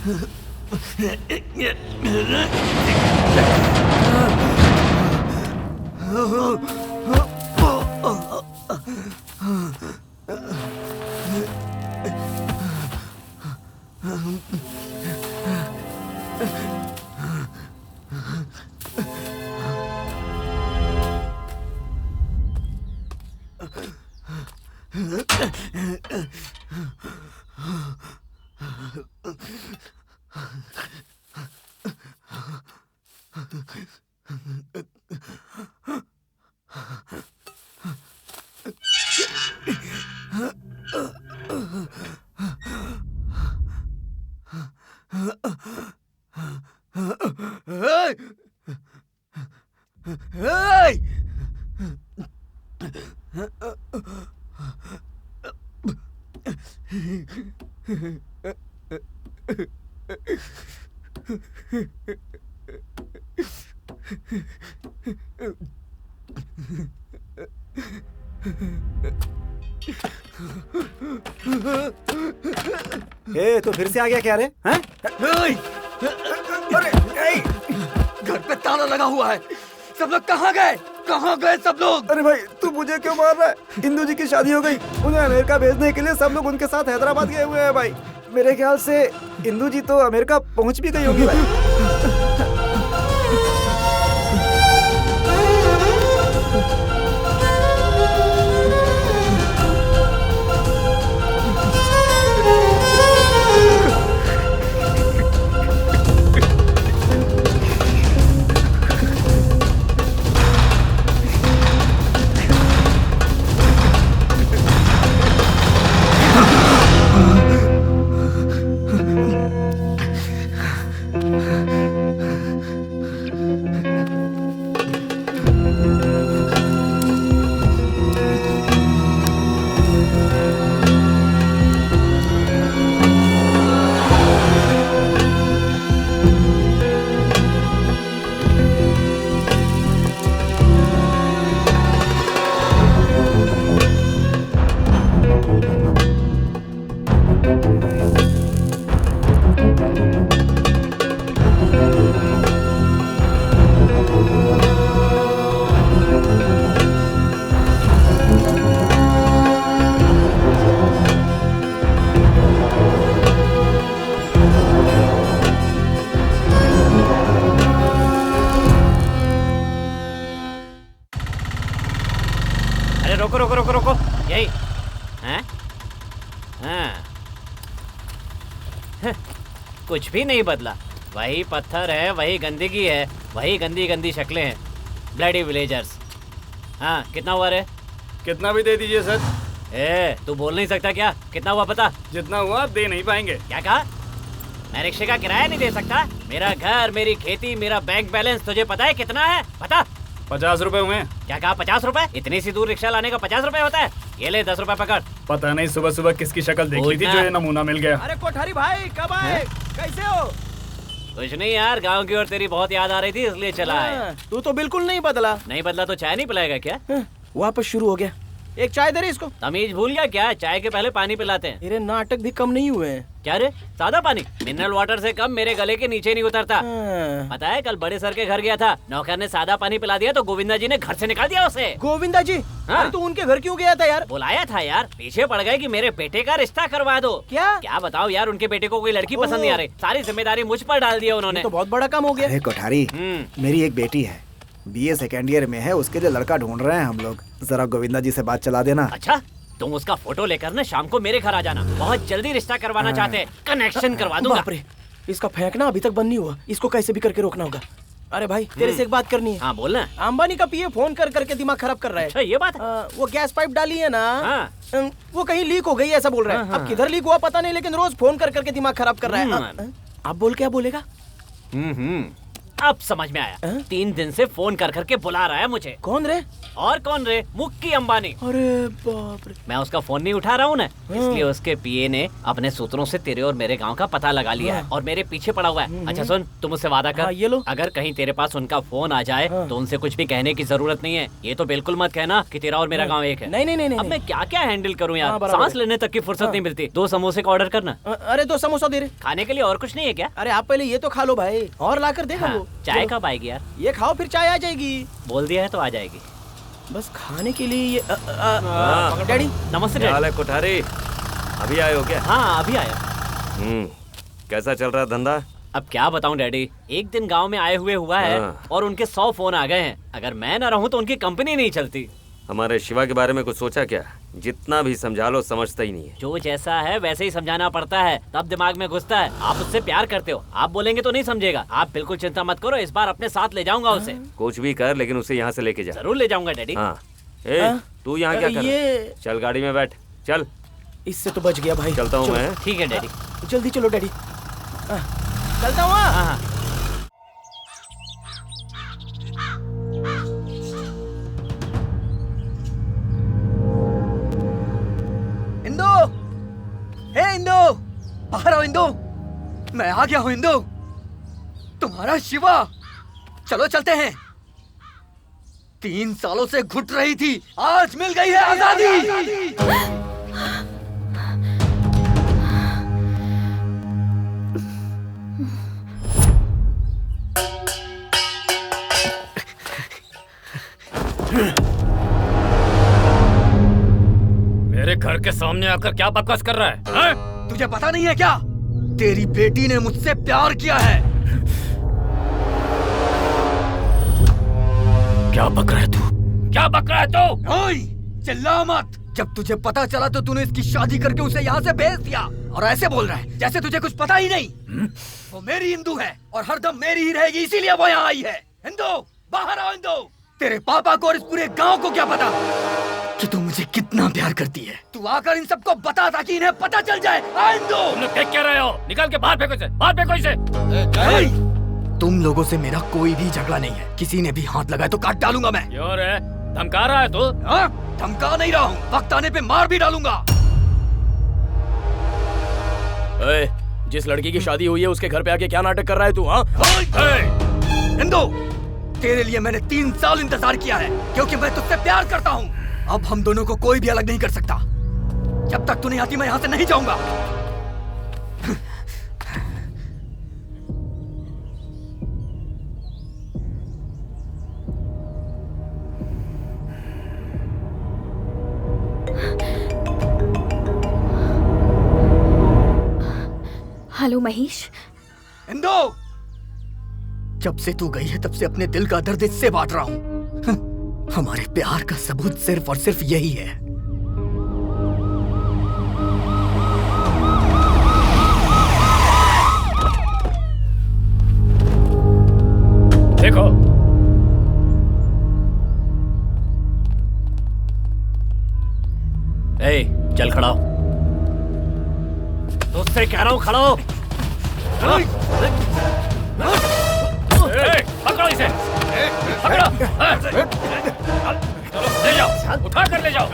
ए, तो फिर से आ गया क्या रे? हैं? घर पे ताला लगा हुआ है। सब लोग कहाँ गए? कहाँ गए सब लोग? अरे भाई तू मुझे क्यों मार रहा है? इंदू जी की शादी हो गई, उन्हें अमेरिका भेजने के लिए सब लोग उनके साथ हैदराबाद गए हुए हैं भाई। मेरे ख्याल से इंदू जी तो अमेरिका पहुंच भी गई होगी भाई। कुछ भी नहीं बदला, वही पत्थर है, वही गंदगी है, वही गंदी गंदी शक्लें हैं। Bloody villagers. हाँ, कितना हुआ रे? कितना भी दे दीजिए सर। तू बोल नहीं सकता क्या? कितना हुआ पता? जितना हुआ आप दे नहीं पाएंगे। क्या कहा? मैं रिक्शे का किराया नहीं दे सकता? मेरा घर, मेरी खेती, मेरा बैंक बैलेंस तुझे पता है कितना है? पता? 50 रुपए हुए। क्या कहा? 50 रुपए? इतनी सी दूर रिक्शा लाने का 50 रुपए होता है? ये ले 10 रुपए पकड़। पता नहीं सुबह सुबह किसकी शक्ल देख ली थी जो ये नमूना मिल गया। अरे कोठारी भाई कब आए? कैसे हो? कुछ नहीं यार, गांव की ओर तेरी बहुत याद आ रही थी इसलिए चला आया। तू तो बिल्कुल नहीं बदला। नहीं बदला तो चाय नहीं पिलाएगा क्या? वापस शुरू हो गया। एक चाय दे रही इसको। तमीज भूल गया क्या? चाय के पहले पानी पिलाते हैं। तेरे नाटक भी कम नहीं हुए हैं। क्या रे? सादा पानी? मिनरल वाटर से कम मेरे गले के नीचे नहीं उतरता। पता है कल बड़े सर के घर गया था, नौकर ने सादा पानी पिला दिया तो गोविंदा जी ने घर से निकाल दिया उसे। गोविंदा जी? अरे तू उनके घर क्यों गया था यार? बुलाया था यार, पीछे पड़ गए कि मेरे बेटे का रिश्ता करवा दो। क्या बताओ यार, उनके बेटे को कोई लड़की पसंद नहीं आ रही, सारी जिम्मेदारी मुझ पर डाल दिया उन्होंने। तो बहुत बड़ा काम हो गया। अरे कोठारी, मेरी एक बेटी है, BA सेकेंड ईयर में है, उसके लिए लड़का ढूंढ रहे हैं हम लोग। जरा गोविंदा जी से बात चला देना। अच्छा, तुम उसका फोटो लेकर ना शाम को मेरे घर आ जाना, बहुत जल्दी रिश्ता करवाना चाहते हैं, कनेक्शन करवा दूंगा। बाप रे, इसका फेंकना अभी तक बंद नहीं हुआ, इसको कैसे भी करके रोकना होगा। अरे भाई तेरे से एक बात करनी है। हाँ बोलना। अंबानी का पीए फोन कर करके दिमाग खराब कर रहा है। अच्छा ये बात? वो गैस पाइप डाली है ना, वो कहीं लीक हो गई ऐसा बोल रहा है। अब किधर लीक हुआ पता नहीं, लेकिन रोज फोन कर करके दिमाग खराब कर रहा है। अब बोल क्या बोलेगा? अब समझ में आया। 3 दिन से फोन कर करके बुला रहा है मुझे। कौन रे? और कौन रे? मुक्की अंबानी। अरे बाप रे। मैं उसका फोन नहीं उठा रहा हूँ ना, इसलिए उसके पीए ने अपने सूत्रों से तेरे और मेरे गांव का पता लगा लिया है और मेरे पीछे पड़ा हुआ है। अच्छा सुन, तुम उससे वादा कर, ये लो। अगर कहीं तेरे पास उनका फोन आ जाए तो उनसे कुछ भी कहने की जरूरत नहीं है। ये तो बिल्कुल मत कहना कि तेरा और मेरा गाँव एक है। नहीं। अब मैं क्या क्या हैंडल करूँ यार, सांस लेने तक की फुर्सत नहीं मिलती। 2 समोसे का ऑर्डर करना। अरे 2 समोसा दे रहे। खाने के लिए और कुछ नहीं है क्या? अरे आप पहले ये तो खा लो भाई, और ला कर देखो। चाय कब आएगी यार? ये खाओ फिर चाय आ जाएगी। बोल दिया है तो आ जाएगी। बस खाने के लिए ये डैडी। नमस्ते क्या हाल डैडी। है कोठारी? अभी आए हो क्या? हाँ अभी आया। कैसा चल रहा है धंधा? अब क्या बताऊं डैडी, एक दिन गांव में आए हुआ है और उनके 100 फोन आ गए हैं। अगर मैं ना रहूं तो उनकी कंपनी नहीं चलती। हमारे शिवा के बारे में कुछ सोचा क्या? जितना भी समझा लो समझता ही नहीं है। जो जैसा है वैसे ही समझाना पड़ता है, तब दिमाग में घुसता है। आप उससे प्यार करते हो, आप बोलेंगे तो नहीं समझेगा। आप बिल्कुल चिंता मत करो, इस बार अपने साथ ले जाऊंगा उसे। कुछ भी कर लेकिन उसे यहाँ से लेके जा। जरूर ले जाऊंगा डैडी। हाँ। तू यहाँ क्या कर रहा है? चल गाड़ी में बैठ, चल। इससे तो बच गया भाई। चलता हूँ मैं। ठीक है डैडी। जल्दी चलो डैडी। चलता हूँ। हाँ। इंदो, हे इंदो, बाहर आओ इंदो। मैं आ गया हूँ इंदो, तुम्हारा शिवा। चलो चलते हैं। 3 सालों से घुट रही थी, आज मिल गई है आजादी। मेरे घर के सामने आकर क्या बकवास कर रहा है? तुझे पता नहीं है क्या? तेरी बेटी ने मुझसे प्यार किया है। क्या बक रहा है तू? क्या बक रहा है तू? ओए, चिल्ला मत। जब तुझे पता चला तो तूने इसकी शादी करके उसे यहाँ से भेज दिया और ऐसे बोल रहा है जैसे तुझे कुछ पता ही नहीं। वो मेरी इंदु है और हरदम मेरी ही रहेगी, इसीलिए वो यहाँ आई है। इंदु, बाहर आओ इंदु। तेरे पापा को और इस पूरे गांव को क्या पता कि तू मुझे कितना प्यार करती है? तू आकर इन सबको बता ताकि इन्हें पता चल जाए। आ इंदु। तुम लोग देख क्या रहे हो? निकाल के बाहर फेंको इसे, बाहर फेंको इसे। तुम लोगों से मेरा कोई भी झगड़ा नहीं है। किसी ने भी हाथ लगाया तो काट डालूंगा मैं। क्यों रे? धमका रहा है तू? धमका नहीं रहा हूँ, वक्त आने पे मार भी डालूंगा। जिस लड़की की शादी हुई है उसके घर पे आके क्या नाटक कर रहा है तू? इंदु, तेरे लिए मैंने 3 साल इंतजार किया है क्योंकि मैं तुझसे प्यार करता हूँ। अब हम दोनों को कोई भी अलग नहीं कर सकता। जब तक तू नहीं आती मैं यहाँ से नहीं जाऊंगा। हेलो महेश। इंदु, जब से तू गई है तब से अपने दिल का दर्द इससे बांट रहा हूँ। हमारे प्यार का सबूत सिर्फ और सिर्फ यही है। देखो, चल खड़ा हो। तुझसे कह रहा हूँ खड़ा हो। पकड़ो इसे, पकड़ो। ले जाओ, उठा कर ले जाओ।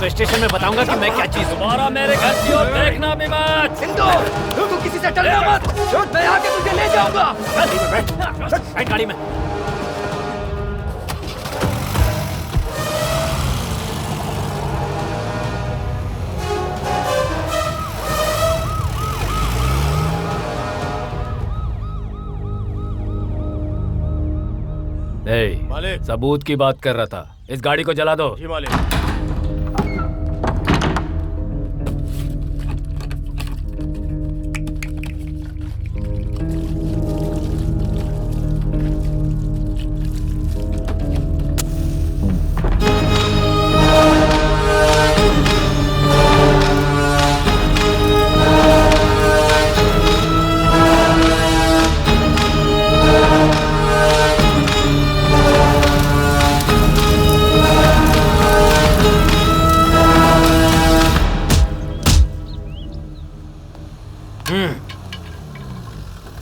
तो स्टेशन में बताऊंगा कि मैं क्या चीज हूँ। दोबारा मेरे घर की ओर देखना भी मत। इंदु, तू किसी से डरना मत। मैं आके तुझे ले जाऊंगा। बैठ गाड़ी में। मालिक, सबूत की बात कर रहा था। इस गाड़ी को जला दो। जी मालिक।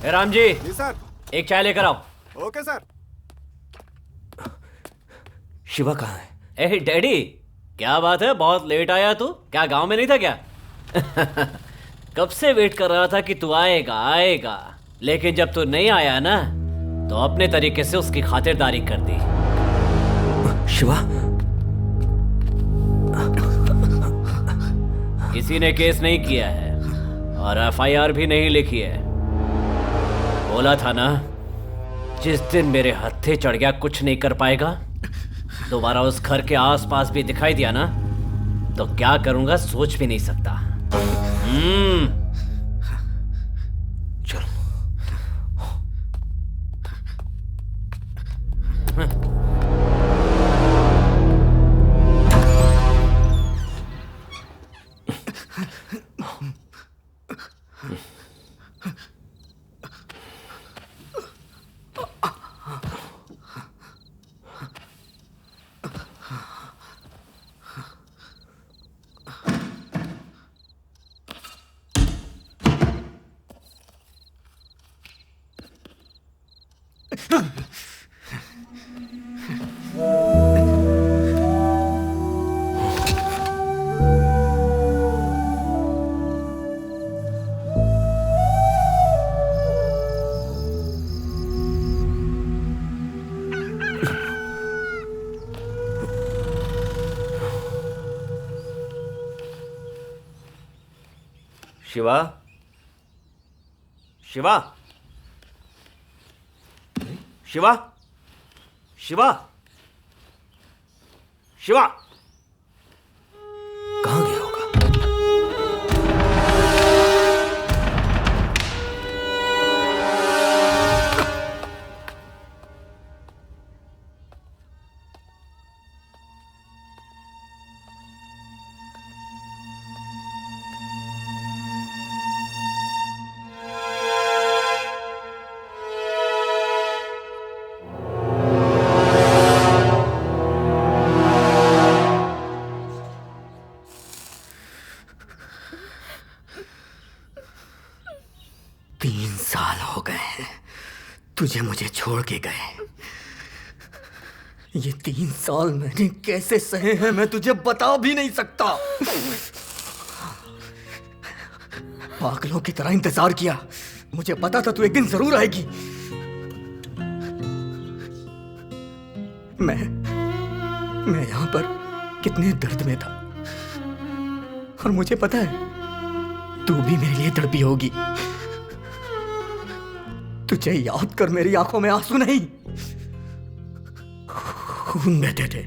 राम जी, सर। एक चाय लेकर आओ। Okay sir. शिवा कहाँ है? ए डैडी, क्या बात है, बहुत लेट आया तू? क्या गांव में नहीं था क्या? कब से वेट कर रहा था कि तू आएगा आएगा, लेकिन जब तू नहीं आया ना तो अपने तरीके से उसकी खातिरदारी कर दी। शिवा, किसी ने केस नहीं किया है और एफआईआर भी नहीं लिखी है। बोला था ना, जिस दिन मेरे हत्थे चढ़ गया कुछ नहीं कर पाएगा, दोबारा उस घर के आसपास भी दिखाई दिया ना तो क्या करूंगा सोच भी नहीं सकता। चलो। शिवा, शिवा, शिवा, शिवा, शिवा, कहाँ गया होगा? तुझे मुझे छोड़ के गए। ये 3 साल मैंने कैसे सहे हैं मैं तुझे बता भी नहीं सकता। पागलों की तरह इंतजार किया, मुझे पता था तू एक दिन जरूर आएगी। मैं यहां पर कितने दर्द में था और मुझे पता है तू भी मेरे लिए तड़पी होगी। तुझे याद कर मेरी आंखों में आंसू नहीं, खून बहते थे,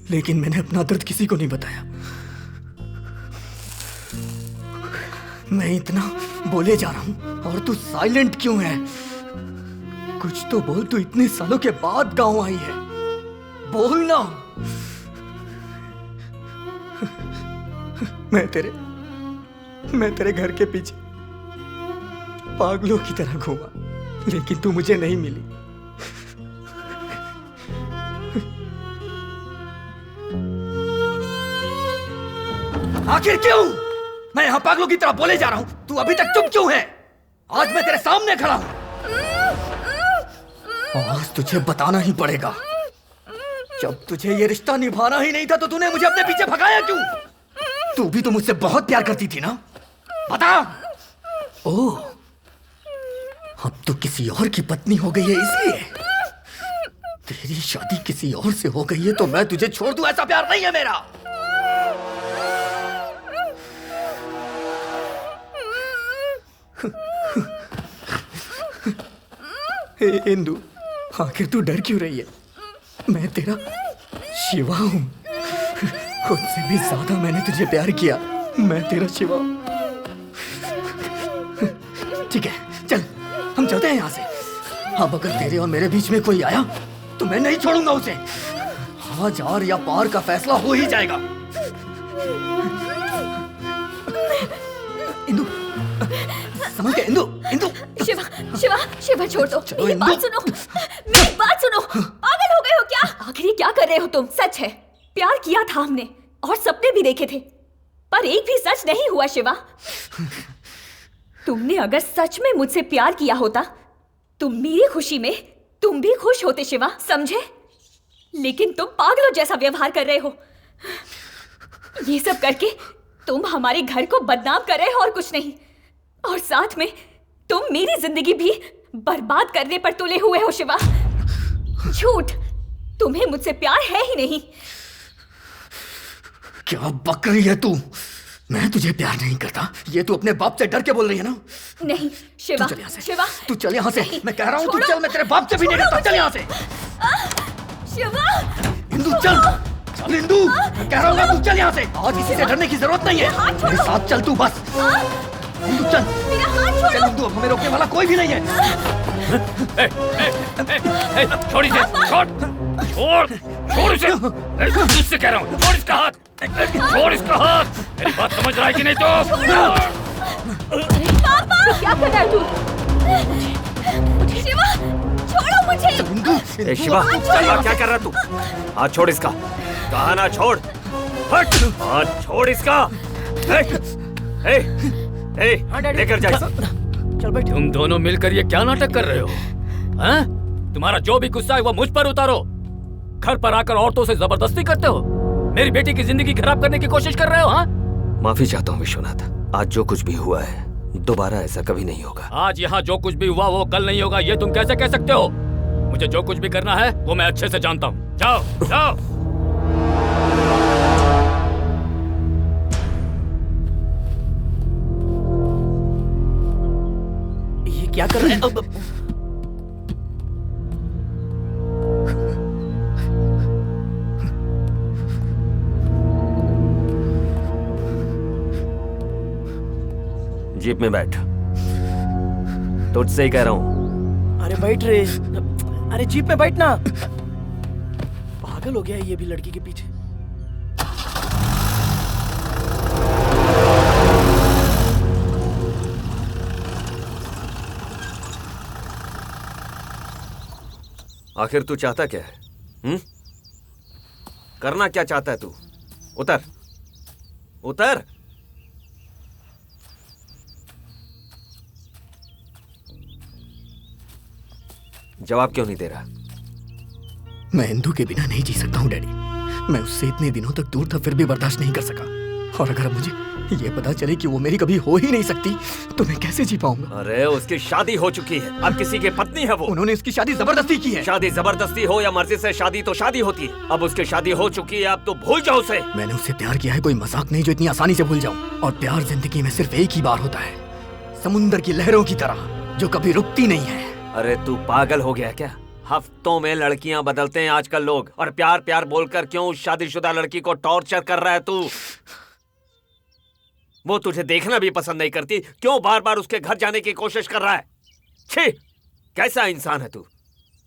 लेकिन मैंने अपना दर्द किसी को नहीं बताया। मैं इतना बोले जा रहा हूं और तू साइलेंट क्यों है? कुछ तो बोल, तू इतने सालों के बाद गांव आई है, बोल ना। मैं तेरे घर के पीछे पागलों की तरह घूमा, लेकिन तू मुझे नहीं मिली। आखिर क्यों? मैं यहां पागलों की तरह बोले जा रहा हूं, तू अभी तक चुप क्यों है? आज मैं तेरे सामने खड़ा हूं, आज तुझे बताना ही पड़ेगा। जब तुझे ये रिश्ता निभाना ही नहीं था तो तूने मुझे अपने पीछे भगाया क्यों? तू भी तो मुझसे बहुत प्यार करती थी ना, बता। ओह, अब तो किसी और की पत्नी हो गई है इसलिए? तेरी शादी किसी और से हो गई है तो मैं तुझे छोड़ दूं, ऐसा प्यार नहीं है मेरा। इंदु, आखिर तू डर क्यों रही है? मैं तेरा शिवा हूं, खुद से भी ज्यादा मैंने तुझे प्यार किया। मैं तेरा शिवा। ठीक है, चल हम चलते हैं यहाँ से। अब अगर तेरे और मेरे बीच में कोई आया तो मैं नहीं छोड़ूंगा उसे। आज आर या पार का फैसला हो ही जाएगा। इंदु, समझ गए? इंदु, इंदु। शिवा, शिवा, शिवा छोड़ दो। मेरी बात सुनो, मेरी बात सुनो। पागल हो गए हो क्या? आखिर क्या कर रहे हो तुम? सच है, प्यार किया था हमने और सपने भी देखे थे, पर एक भी सच नहीं हुआ। शिवा, तुमने अगर सच में मुझसे प्यार किया होता तुम मेरी खुशी में तुम भी खुश होते शिवा, समझे? लेकिन तुम पागलों जैसा व्यवहार कर रहे हो। ये सब करके तुम हमारे घर को बदनाम कर रहे हो और कुछ नहीं। और साथ में तुम मेरी जिंदगी भी बर्बाद करने पर तुले हुए हो शिवा। झूठ, तुम्हें मुझसे प्यार है ही नहीं। क्या बक रही है तू? मैं तुझे प्यार नहीं करता, ये तू अपने बाप से डर के बोल रही है ना? नहीं शिवा, तू चल यहाँ से। शिवा, तू चल यहाँ से। नहीं, मैं कह रहा हूँ तू छोड़ो। चल, मैं तेरे बाप से भी नहीं डरता। चल यहाँ से। शिवा, इंदु चल, चल इंदु, मैं कह रहा हूँ ना तू चल यहाँ से। आज किसी से डरने की जरूरत नहीं है, मेरे साथ चल तू बस। इंदु चल, मेरा हाथ छोड़ो। चल इंदु, अब हमें रोकने वाला कोई भी नहीं है। छोड़ इसे, छोड़, छोड़, छोड़ इसे। तुझसे कह रहा हूँ, छोड़ इसका हाथ, छोड़ इसका हाथ। मेरी बात समझ रहा है कि नहीं तो? पापा, क्या कर रहा है तू? शिवा, छोड़ो मुझे। ए शिवा, शिवा क्या कर रहा तू? हाथ छोड़ इसका। कहा ना छोड़। हट, हाथ छोड़ इसका। लेकर जा इसे। चल बैठ। तुम दोनों मिलकर ये क्या नाटक कर रहे हो? हैं? तुम्हारा जो भी गुस्सा है वो मुझ पर उतारो। घर पर आकर औरतों से जबरदस्ती करते हो। मेरी बेटी की जिंदगी खराब करने की कोशिश कर रहे हो। हाँ? माफी चाहता हूँ विश्वनाथ, आज जो कुछ भी हुआ है दोबारा ऐसा कभी नहीं होगा। आज यहाँ जो कुछ भी हुआ वो कल नहीं होगा, ये तुम कैसे कह सकते हो? मुझे जो कुछ भी करना है वो मैं अच्छे से जानता हूँ। जाओ, जाओ। ये क्या कर रहे हैं? जीप में बैठ, तुझसे ही कह रहा हूँ। अरे बैठ रे, अरे जीप में बैठ ना। पागल हो गया है ये भी लड़की के पीछे। आखिर तू चाहता क्या है? करना क्या चाहता है तू? उतर, उतर। जवाब क्यों नहीं दे रहा? मैं इंदु के बिना नहीं जी सकता हूँ डैडी। मैं उससे इतने दिनों तक दूर था फिर भी बर्दाश्त नहीं कर सका। और अगर अब मुझे ये पता चले कि वो मेरी कभी हो ही नहीं सकती तो मैं कैसे जी पाऊंगा? अरे उसकी शादी हो चुकी है, अब किसी की पत्नी है वो। उन्होंने उसकी शादी जबरदस्ती की है। शादी जबरदस्ती हो या मर्जी से, शादी तो शादी होती है। अब उसकी शादी हो चुकी है, अब तो भूल जाओ उसे। मैंने उससे प्यार किया है, कोई मजाक नहीं जो इतनी आसानी से भूल जाऊं। और प्यार जिंदगी में सिर्फ एक ही बार होता है, समुंदर की लहरों की तरह जो कभी रुकती नहीं है। अरे तू पागल हो गया क्या? हफ्तों में लड़कियां बदलते हैं आजकल लोग, और प्यार प्यार बोलकर क्यों उस शादीशुदा लड़की को टॉर्चर कर रहा है तू? वो तुझे देखना भी पसंद नहीं करती, क्यों बार बार उसके घर जाने की कोशिश कर रहा है? छी, कैसा इंसान है तू?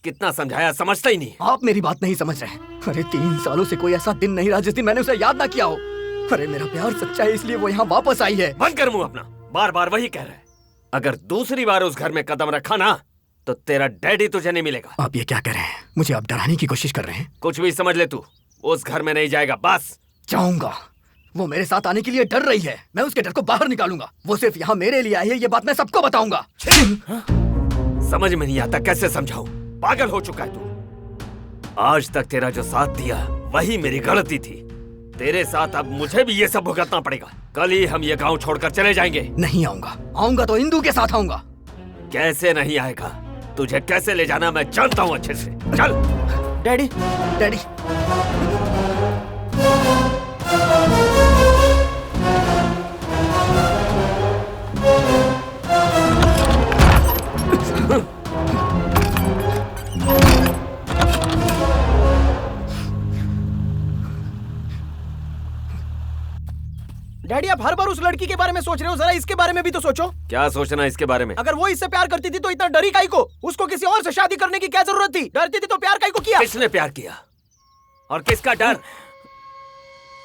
कितना समझाया, समझता ही नहीं। आप मेरी बात नहीं समझ रहे। अरे 3 सालों से कोई ऐसा दिन नहीं रहा जिस दिन मैंने उसे याद ना किया हो। अरे मेरा प्यार सच्चा है, इसलिए वो यहाँ वापस आई है। बंद कर मुंह अपना, बार बार वही कह रहा है। अगर दूसरी बार उस घर में कदम रखा ना तो तेरा डैडी तुझे नहीं मिलेगा। आप ये क्या कर रहे हैं? मुझे आप डराने की कोशिश कर रहे हैं। कुछ भी समझ ले तू, उस घर में नहीं जाएगा बस। जाऊंगा। वो मेरे साथ आने के लिए डर रही है, मैं उसके डर को बाहर निकालूंगा। वो सिर्फ यहाँ मेरे लिए आई है, ये बात मैं सबको बताऊंगा। समझ में नहीं आता कैसे समझाऊं, पागल हो चुका है तू। आज तक तेरा जो साथ दिया वही मेरी गलती थी। तेरे साथ अब मुझे भी ये सब भुगतना पड़ेगा। कल ही हम ये गांव छोड़कर चले जाएंगे। नहीं आऊंगा, आऊंगा तो इंदु के साथ आऊंगा। कैसे नहीं आएगा? तुझे कैसे ले जाना मैं जानता हूँ अच्छे से। चल। Daddy, daddy. डैडी आप हर बार उस लड़की के बारे में सोच रहे हो, जरा इसके बारे में भी तो सोचो। क्या सोचना इसके बारे में? अगर वो इससे प्यार करती थी तो इतना डरी काई को? उसको किसी और से शादी करने की क्या जरूरत थी? डरती थी तो प्यार काई को किया? किसने प्यार किया और किसका डर?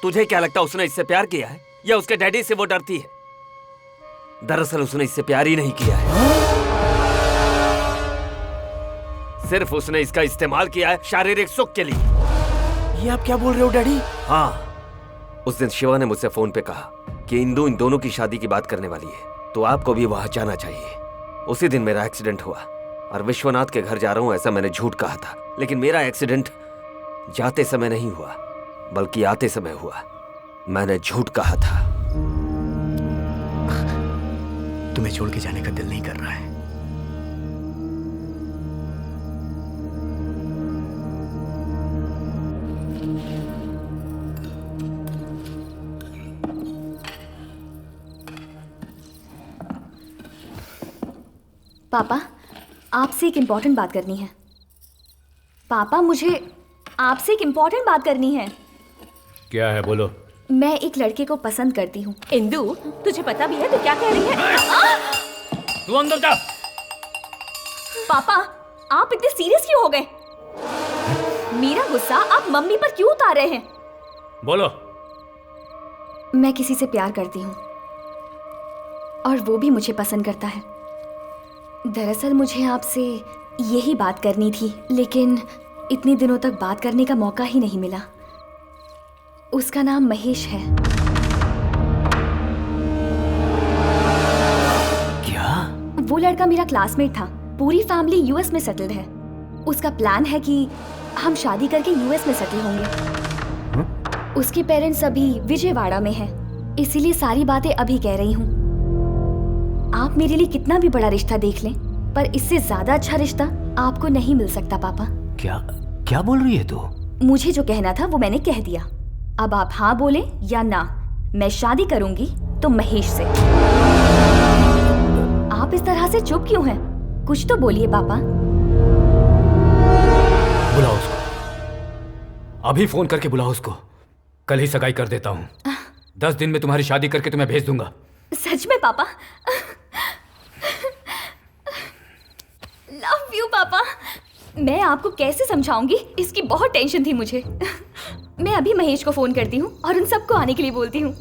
तुझे क्या लगता उसने इससे प्यार किया है या उसके डैडी से वो डरती है? दरअसल उसने इससे प्यार ही नहीं किया है, सिर्फ उसने इसका इस्तेमाल किया है शारीरिक सुख के लिए। ये आप क्या बोल रहे हो डैडी? हाँ, उस दिन शिवा ने मुझसे फोन पे कहा कि इंदु इन दोनों की शादी की बात करने वाली है, तो आपको भी वहां जाना चाहिए। उसी दिन मेरा एक्सीडेंट हुआ, और विश्वनाथ के घर जा रहा हूं ऐसा मैंने झूठ कहा था। लेकिन मेरा एक्सीडेंट जाते समय नहीं हुआ बल्कि आते समय हुआ। मैंने झूठ कहा था। तुम्हें छोड़ के जाने का दिल नहीं कर रहा है। पापा, आपसे एक इम्पोर्टेंट बात करनी है। पापा, मुझे आपसे एक इम्पोर्टेंट बात करनी है। क्या है, बोलो। मैं एक लड़के को पसंद करती हूँ। इंदु, तुझे पता भी है तू क्या कह रही है? तू अंदर जा। पापा, आप इतने सीरियस क्यों हो गए? मेरा गुस्सा आप मम्मी पर क्यों उतार रहे हैं? बोलो। मैं किसी से प्यार करती हूँ और वो भी मुझे पसंद करता है। दरअसल मुझे आपसे यही बात करनी थी, लेकिन इतने दिनों तक बात करने का मौका ही नहीं मिला। उसका नाम महेश है। क्या? वो लड़का मेरा क्लासमेट था। पूरी फैमिली यूएस में सेटल्ड है। उसका प्लान है कि हम शादी करके यूएस में सेटल होंगे। उसके पेरेंट्स अभी विजयवाड़ा में हैं, इसीलिए सारी बातें अभी कह रही हूँ। आप मेरे लिए कितना भी बड़ा रिश्ता देख लें, पर इससे ज्यादा अच्छा रिश्ता आपको नहीं मिल सकता पापा। क्या बोल रही है तू? मुझे जो कहना था वो मैंने कह दिया। अब आप हाँ बोले या ना, मैं शादी करूंगी तो महेश से। आप इस तरह से चुप क्यों हैं? कुछ तो बोलिए पापा। बुलाओ उसको, अभी फोन करके बुलाओ उसको। कल ही सगाई कर देता हूँ। 10 दिन में तुम्हारी शादी करके तुम्हें भेज दूंगा। सच में पापा? लव यू पापा। मैं आपको कैसे समझाऊंगी, इसकी बहुत टेंशन थी मुझे। मैं अभी महेश को फोन करती हूँ और उन सबको आने के लिए बोलती हूँ।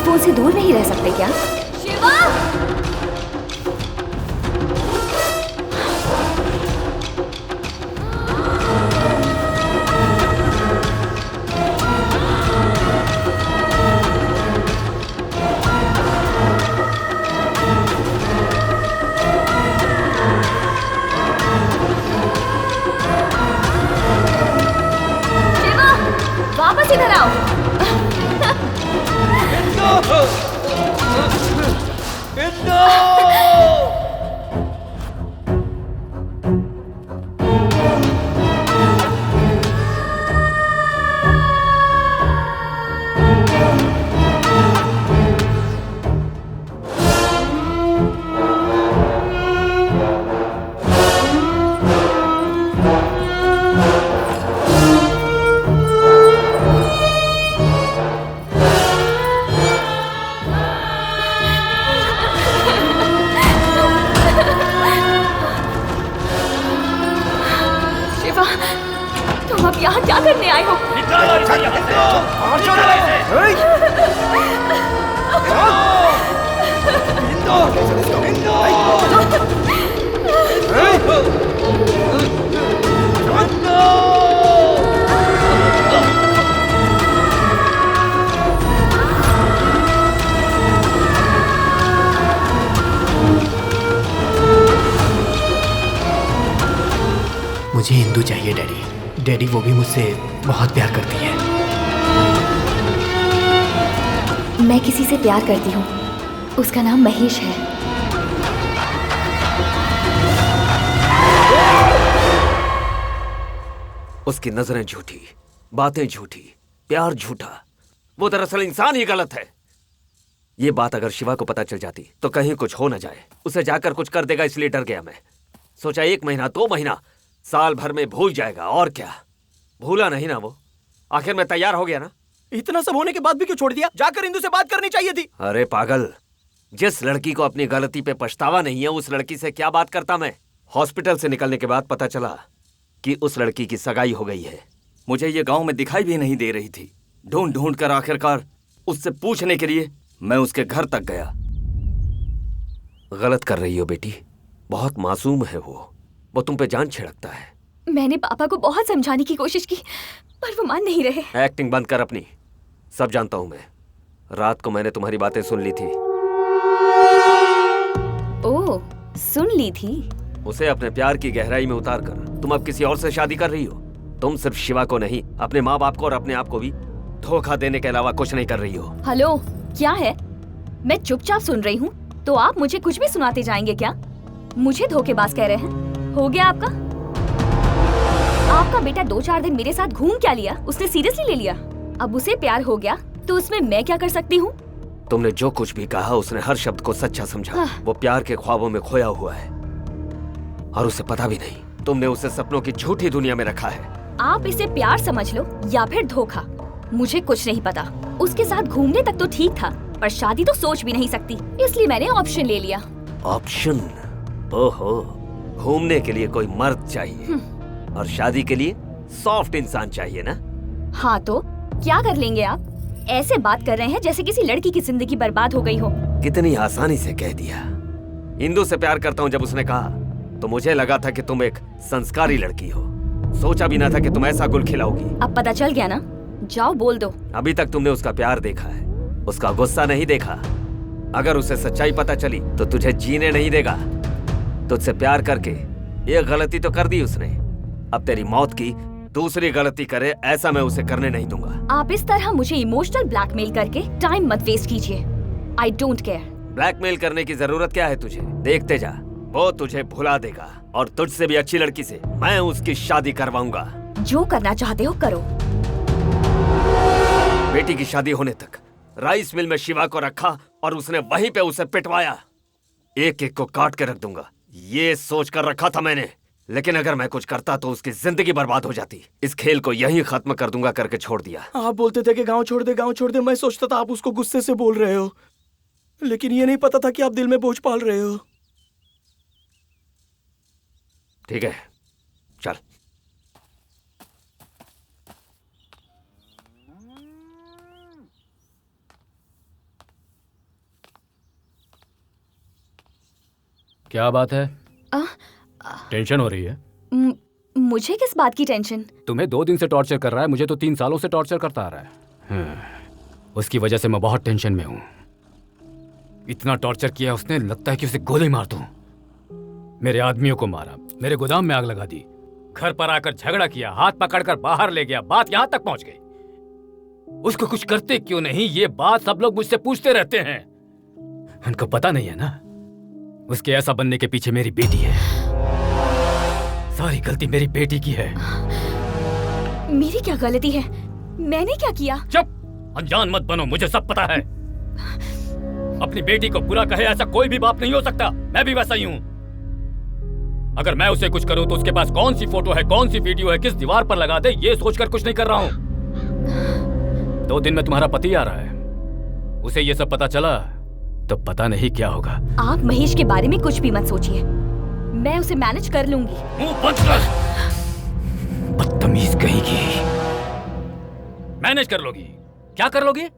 फोन से दूर नहीं रह सकते क्या? शिवा! शिवा! वापस इधर आओ। तुम अब यहाँ क्या करने आए हो? निकालो इसे यहाँ से। निकालो इसे। मुझे इंदु चाहिए डैडी। डैडी वो भी मुझसे बहुत प्यार करती है। मैं किसी से प्यार करती हूँ, उसका नाम महेश है। उसकी नजरें झूठी, बातें झूठी, प्यार झूठा। वो दरअसल इंसान ही गलत है। ये बात अगर शिवा को पता चल जाती तो कहीं कुछ हो न जाए। उसे जाकर कुछ कर देगा इसलिए डर गया मैं। सोचा 1 महीना 2 महीना साल भर में भूल जाएगा और क्या। भूला नहीं ना वो। आखिर मैं तैयार हो गया ना, इतना सब होने के बाद भी क्यों छोड़ दिया? जाकर इंदु से बात करनी चाहिए थी। अरे पागल, जिस लड़की को अपनी गलती पे पछतावा नहीं है उस लड़की से क्या बात करता मैं। हॉस्पिटल से निकलने के बाद पता चला कि उस लड़की की सगाई हो गई है। मुझे ये गांव में दिखाई भी नहीं दे रही थी। ढूंढ ढूंढ कर आखिरकार उससे पूछने के लिए मैं उसके घर तक गया। गलत कर रही हो बेटी, बहुत मासूम है वो तुम पे जान छिड़कता है। मैंने पापा को बहुत समझाने की कोशिश की पर वो मान नहीं रहे। एक्टिंग बंद कर अपनी, सब जानता हूं मैं। रात को मैंने तुम्हारी बातें सुन ली थी। ओह, सुन ली थी? उसे अपने प्यार की गहराई में उतार कर तुम अब किसी और से शादी कर रही हो। तुम सिर्फ शिवा को नहीं, अपने माँ बाप को और अपने आप को भी धोखा देने के अलावा कुछ नहीं कर रही हो। हेलो, क्या है? मैं चुपचाप सुन रही हूँ तो आप मुझे कुछ भी सुनाते जाएंगे क्या? मुझे धोखेबाज कह रहे हैं? हो गया आपका बेटा 2-4 दिन मेरे साथ घूम क्या लिया? उसने सीरियसली ले लिया। अब उसे प्यार हो गया तो उसमें मैं क्या कर सकती हूँ? तुमने जो कुछ भी कहा उसने हर शब्द को सच्चा समझा। वो प्यार के ख्वाबों में खोया हुआ है और उसे पता भी नहीं। तुमने उसे सपनों की झूठी दुनिया में रखा है। आप इसे प्यार समझ लो या फिर धोखा, मुझे कुछ नहीं पता। उसके साथ घूमने तक तो ठीक था पर शादी तो सोच भी नहीं सकती, इसलिए मैंने ऑप्शन ले लिया। ऑप्शन? ओहो, घूमने के लिए कोई मर्द चाहिए और शादी के लिए सॉफ्ट इंसान चाहिए ना? हाँ तो क्या कर लेंगे आप? ऐसे बात कर रहे हैं जैसे किसी लड़की की जिंदगी बर्बाद हो गई हो। कितनी आसानी से कह दिया। इंदु से प्यार करता हूँ जब उसने कहा तो मुझे लगा था कि तुम एक संस्कारी लड़की हो। सोचा भी ना था कि तुम ऐसा गुल खिलाओगी। अब पता चल गया ना, जाओ बोल दो। अभी तक तुमने उसका प्यार देखा है, उसका गुस्सा नहीं देखा। अगर उसे सच्चाई पता चली तो तुझे जीने नहीं देगा। तुझसे प्यार करके एक गलती तो कर दी उसने, अब तेरी मौत की दूसरी गलती करे ऐसा मैं उसे करने नहीं दूंगा। आप इस तरह मुझे इमोशनल ब्लैकमेल करके टाइम मत वेस्ट कीजिए। I don't care. ब्लैकमेल करने की जरूरत क्या है तुझे? देखते जा, वो तुझे भुला देगा और तुझसे भी अच्छी लड़की से मैं उसकी शादी करवाऊंगा। जो करना चाहते हो करो। बेटी की शादी होने तक राइस मिल में शिवा को रखा और उसने वहीं पे उसे पिटवाया। एक एक को काट के रख दूंगा ये सोच कर रखा था मैंने, लेकिन अगर मैं कुछ करता तो उसकी जिंदगी बर्बाद हो जाती। इस खेल को यहीं खत्म कर दूंगा करके छोड़ दिया। आप बोलते थे कि गांव छोड़ दे, गांव छोड़ दे। मैं सोचता था आप उसको गुस्से से बोल रहे हो, लेकिन ये नहीं पता था कि आप दिल में बोझ पाल रहे हो। ठीक है, चल। क्या बात है? टेंशन हो रही है? मुझे किस बात की टेंशन? तुम्हें 2 दिन से टॉर्चर कर रहा है, मुझे तो 3 सालों से टॉर्चर करता आ रहा है। उसकी वजह से मैं बहुत टेंशन में हूँ। इतना टॉर्चर किया उसने, लगता है कि उसे गोली मार दूं। मेरे आदमियों को मारा, मेरे गोदाम में आग लगा दी, घर पर आकर झगड़ा किया, हाथ पकड़कर बाहर ले गया, बात यहाँ तक पहुंच गई। उसको कुछ करते क्यों नहीं, ये बात सब लोग मुझसे पूछते रहते हैं। उनको पता नहीं है ना, उसके ऐसा बनने के पीछे मेरी बेटी है। सारी गलती मेरी बेटी की है। मेरी क्या गलती है? मैंने क्या किया? चुप, अनजान मत बनो, मुझे सब पता है। अपनी बेटी को बुरा कहे ऐसा कोई भी बाप नहीं हो सकता। मैं भी वैसा ही हूँ। अगर मैं उसे कुछ करूं तो उसके पास कौन सी फोटो है, कौन सी वीडियो है, किस दीवार पर लगा दे, ये सोचकर कुछ नहीं कर रहा हूं। 2 दिन में तुम्हारा पति आ रहा है, उसे ये सब पता चला तो पता नहीं क्या होगा। आप महेश के बारे में कुछ भी मत सोचिए, मैं उसे मैनेज कर लूंगी। मुंह बंद कर, बदतमीज कहेगी। मैनेज कर लोगी? क्या कर लोगी?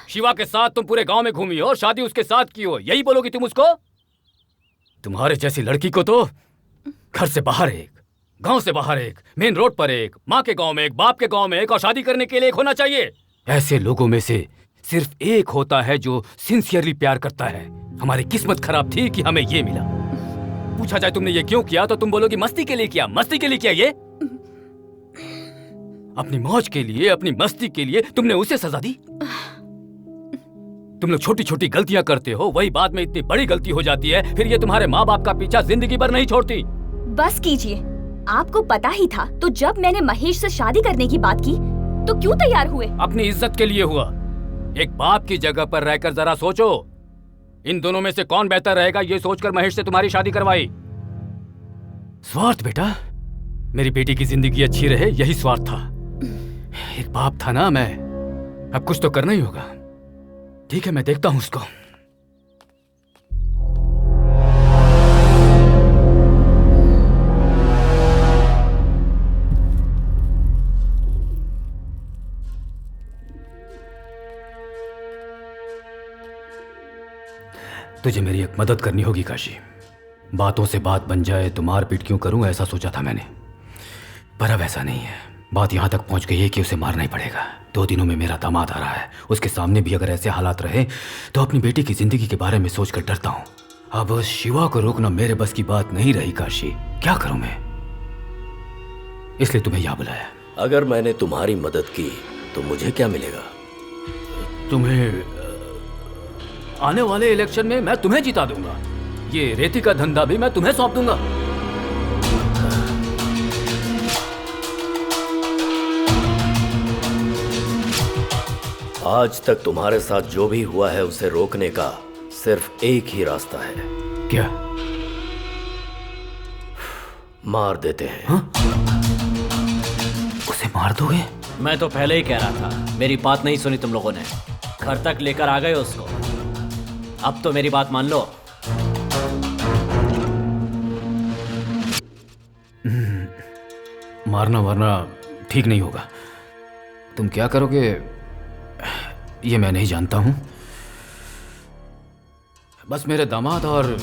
शिवा के साथ तुम पूरे गांव में घूमी हो, शादी उसके साथ की हो, यही बोलोगी तुम उसको? तुम्हारे जैसी लड़की को तो घर से बाहर एक, गांव से बाहर एक, मेन रोड पर एक, माँ के गांव में एक, बाप के गांव में एक और शादी करने के लिए एक होना चाहिए। ऐसे लोगों में से सिर्फ एक होता है जो सिंसियरली प्यार करता है। हमारी किस्मत खराब थी कि हमें ये मिला। पूछा जाए तुमने ये क्यों किया तो तुम बोलोगी मस्ती के लिए किया। मस्ती के लिए किया? ये अपनी मौज के लिए, अपनी मस्ती के लिए तुमने उसे सजा दी। तुम लोग छोटी छोटी गलतियां करते हो, वही बाद में इतनी बड़ी गलती हो जाती है, फिर ये तुम्हारे माँ बाप का पीछा जिंदगी भर नहीं छोड़ती। बस कीजिए, आपको पता ही था तो जब मैंने महेश से शादी करने की बात की तो क्यों तैयार हुए? अपनी इज्जत के लिए हुआ। एक बाप की जगह पर रहकर जरा सोचो, इन दोनों में से कौन बेहतर रहेगा, ये सोचकर महेश से तुम्हारी शादी करवाई। स्वार्थ बेटा, मेरी बेटी की जिंदगी अच्छी रहे, यही स्वार्थ था। एक बाप था ना मैं, अब कुछ तो करना ही होगा। ठीक है, मैं देखता हूं उसको। तुझे मेरी एक मदद करनी होगी काशी। बातों से बात बन जाए तो मारपीट क्यों करूं, ऐसा सोचा था मैंने, पर अब ऐसा नहीं है। बात यहां तक पहुंच गई है कि उसे मारना ही पड़ेगा। 2 दिनों में मेरा दामाद आ रहा है, उसके सामने भी अगर ऐसे हालात रहे तो अपनी बेटी की जिंदगी के बारे में सोचकर डरता हूं। अब शिवा को रोकना मेरे बस की बात नहीं रही काशी। क्या करूं मैं, इसलिए तुम्हें यहां बुलाया। अगर मैंने तुम्हारी मदद की तो मुझे क्या मिलेगा? तुम्हें आने वाले इलेक्शन में मैं तुम्हें जिता दूंगा। ये रेती का धंधा भी मैं तुम्हें सौंप दूंगा। आज तक तुम्हारे साथ जो भी हुआ है उसे रोकने का सिर्फ एक ही रास्ता है। क्या? मार देते हैं। हाँ? उसे मार दोगे? मैं तो पहले ही कह रहा था, मेरी बात नहीं सुनी तुम लोगों ने। घर तक लेकर आ गए उसको। अब तो मेरी बात मान लो। मारना वारना ठीक नहीं होगा। तुम क्या करोगे ये मैं नहीं जानता हूं। बस मेरे दामाद और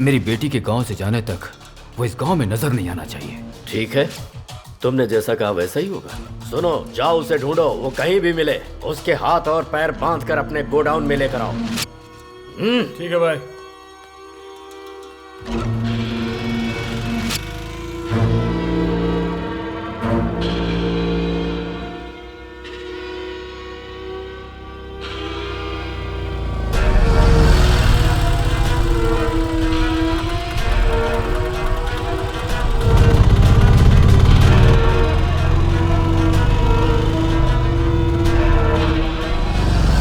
मेरी बेटी के गांव से जाने तक वो इस गांव में नजर नहीं आना चाहिए। ठीक है, तुमने जैसा कहा वैसा ही होगा। सुनो, जाओ उसे ढूंढो, वो कहीं भी मिले उसके हाथ और पैर बांधकर अपने गोडाउन में लेकर आओ। ठीक है भाई।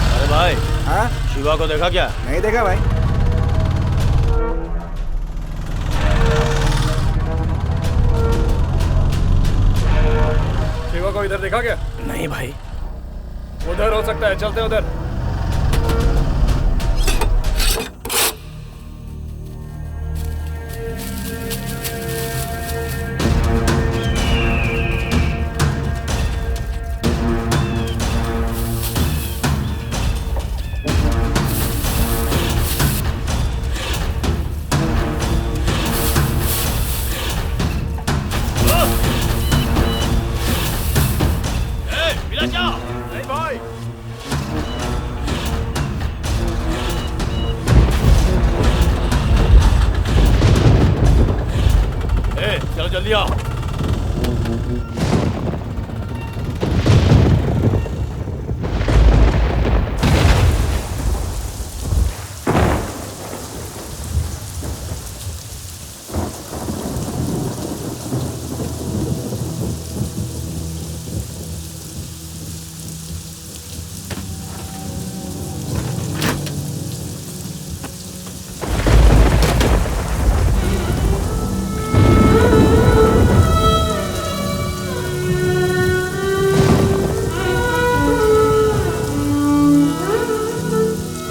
अरे भाई, हाँ? शिवा को देखा क्या? नहीं देखा भाई। शिवा को इधर देखा क्या? नहीं भाई। उधर हो सकता है, चलते हैं उधर। नहीं भाई। चलो जल्दी आओ।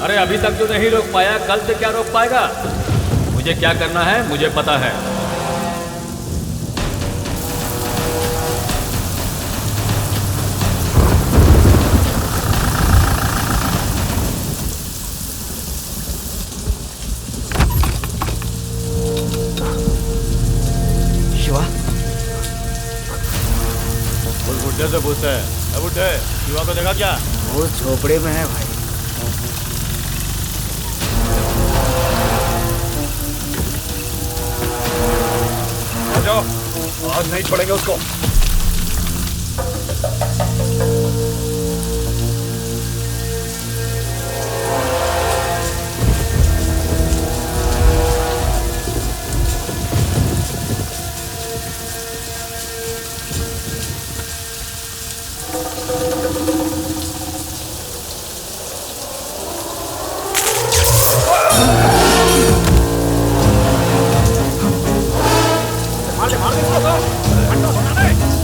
अरे अभी तक जो नहीं रोक पाया, कल से क्या रोक पाएगा? मुझे क्या करना है मुझे पता है। शिवा, उस बुड्ढे से पूछते हैं। ए बुड्ढे, शिवा को देखा क्या? वो झोपड़े में है भाई। आ जाओ, आज नहीं छोड़ेंगे उसको। मार दे इसको तो।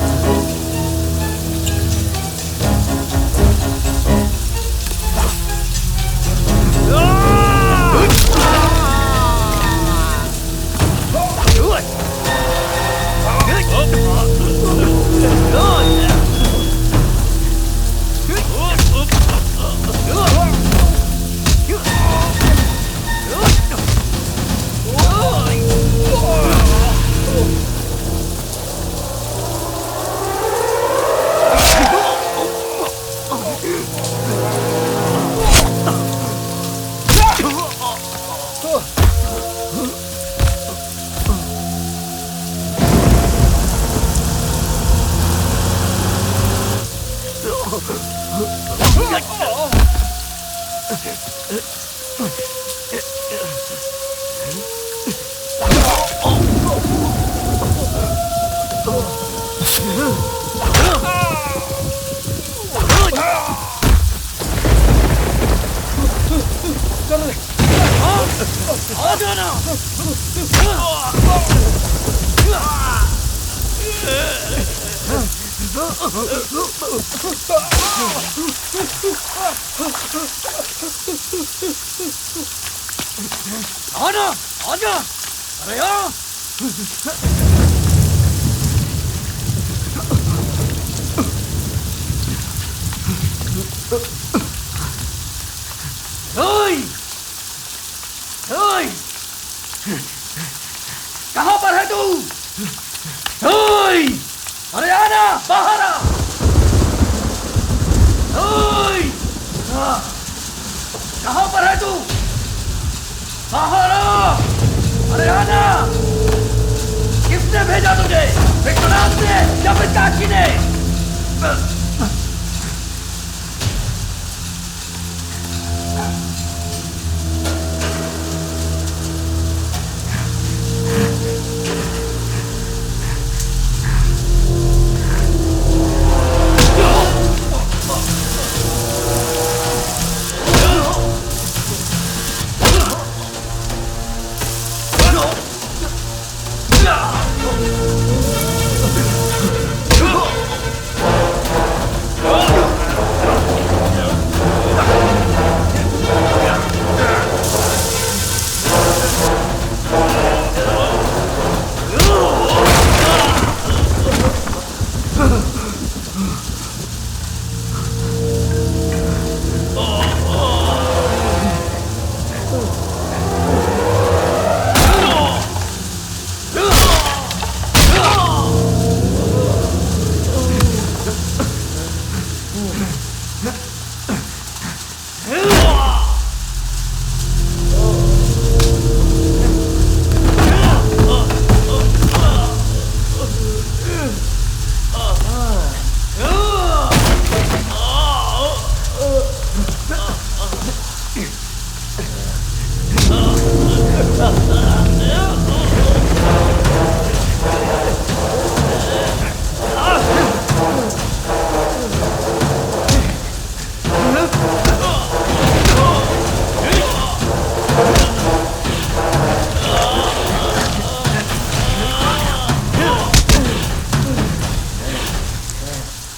आना, आजा, अरे आ! ओए! ओए! कहाँ पर है तू? ओए! अरे आना, बाहर आ! ओए! कहाँ पर है तू? बाहर आ! अरे आना! किसने भेजा तुझे? विश्वनाथ ने या फिर काकी ने?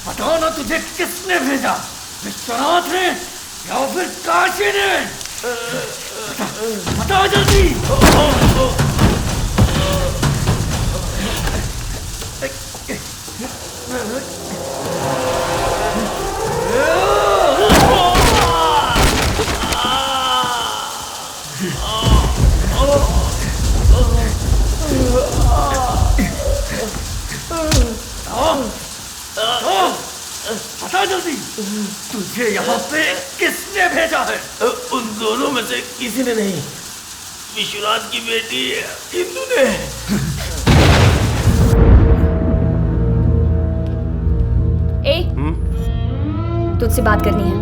बताओ ना तुझे किसने भेजा? विश्वनाथ ने या फिर काशी ने? बताओ जल्दी! बता जल्दी, तुझे यहाँ पे किसने भेजा है? उन दोनों में से किसी ने नहीं, विश्वनाथ की बेटी इंदु ने। ए, तुझसे बात करनी है।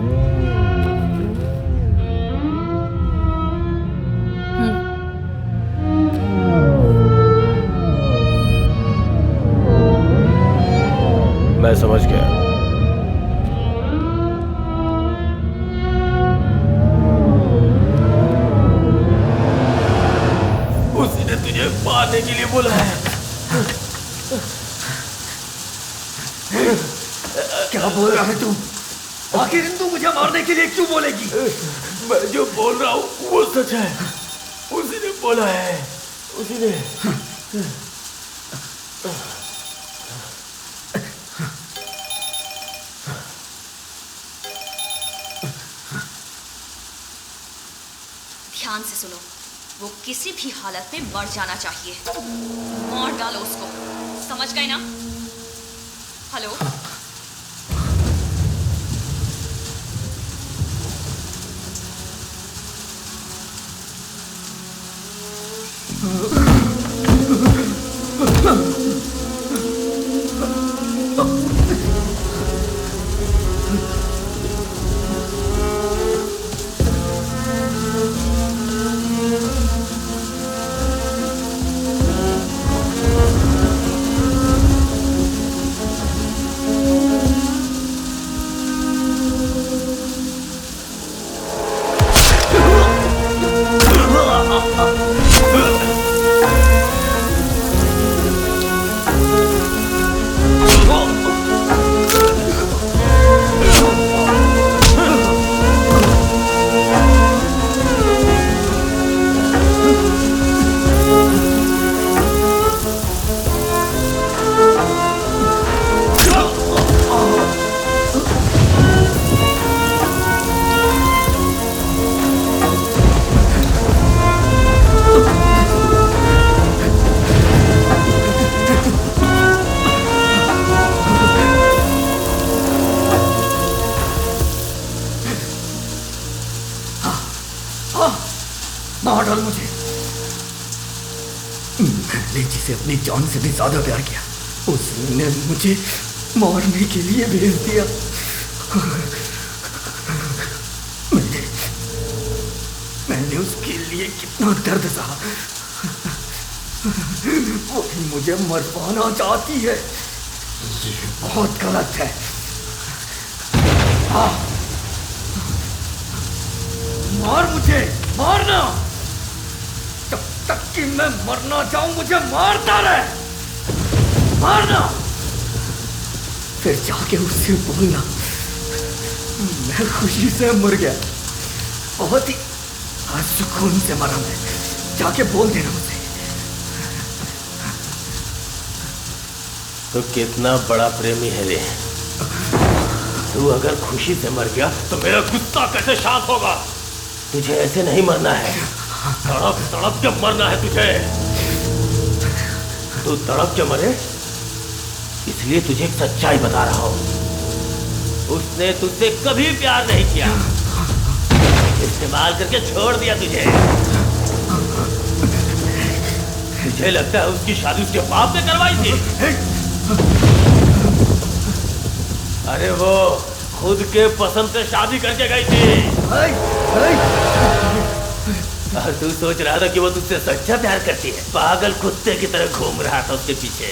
मैं समझ गया। उसी ने तुझे मारने के लिए बोला है। क्या बोल रहा है तू? आखिर इंदु मुझे मारने के लिए क्यों बोलेगी? मैं जो बोल रहा हूँ वो सच है। उसी ने बोला है, उसी ने। ध्यान से सुनो, वो किसी भी हालत में मर जाना चाहिए। मार डालो उसको, समझ गए ना? हेलो? मार डाल मुझे। मैंने जिसे अपनी जान से भी ज्यादा प्यार किया, उसने मुझे मारने के लिए भेज दिया। मैंने उसके लिए कितना दर्द सहा, वो भी मुझे मरवाना चाहती है। ये बहुत गलत है। मार मुझे, मारना। जब तक कि मैं मरना चाहूं मुझे मारता रहे, मारना। फिर जाके उससे बोलना मैं खुशी से मर गया, बहुत ही सुकून से मरा मैं। जाके बोल देना मुझे। तो कितना बड़ा प्रेमी है रे। तू अगर खुशी से मर गया तो मेरा गुस्सा कैसे शांत होगा? तुझे ऐसे नहीं मरना है, तड़प तड़प के मरना है तुझे। तू तड़प के मरे, इसलिए तुझे एक सच्चाई बता रहा हूं। उसने तुझसे कभी प्यार नहीं किया, इस्तेमाल करके छोड़ दिया तुझे। तुझे लगता है उसकी शादी उसके बाप ने करवाई थी? अरे वो खुद के पसंद से शादी करके गई थी। और तू सोच रहा था कि वो तुझसे सच्चा प्यार करती है। पागल कुत्ते की तरह घूम रहा था उसके पीछे।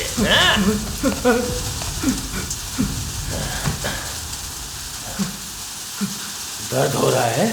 दर्द हो रहा है?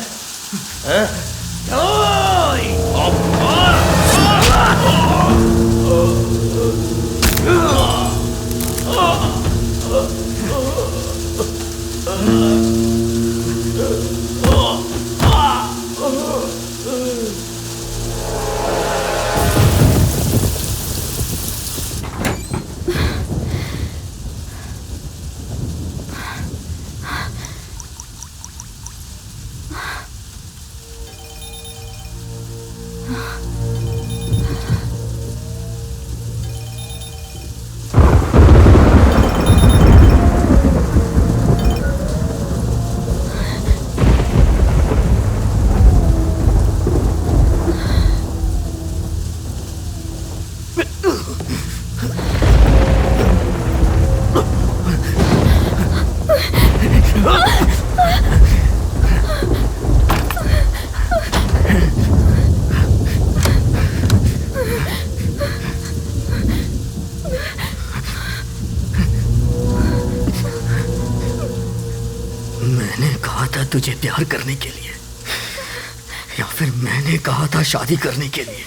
तुझे प्यार करने के लिए, या फिर मैंने कहा था शादी करने के लिए?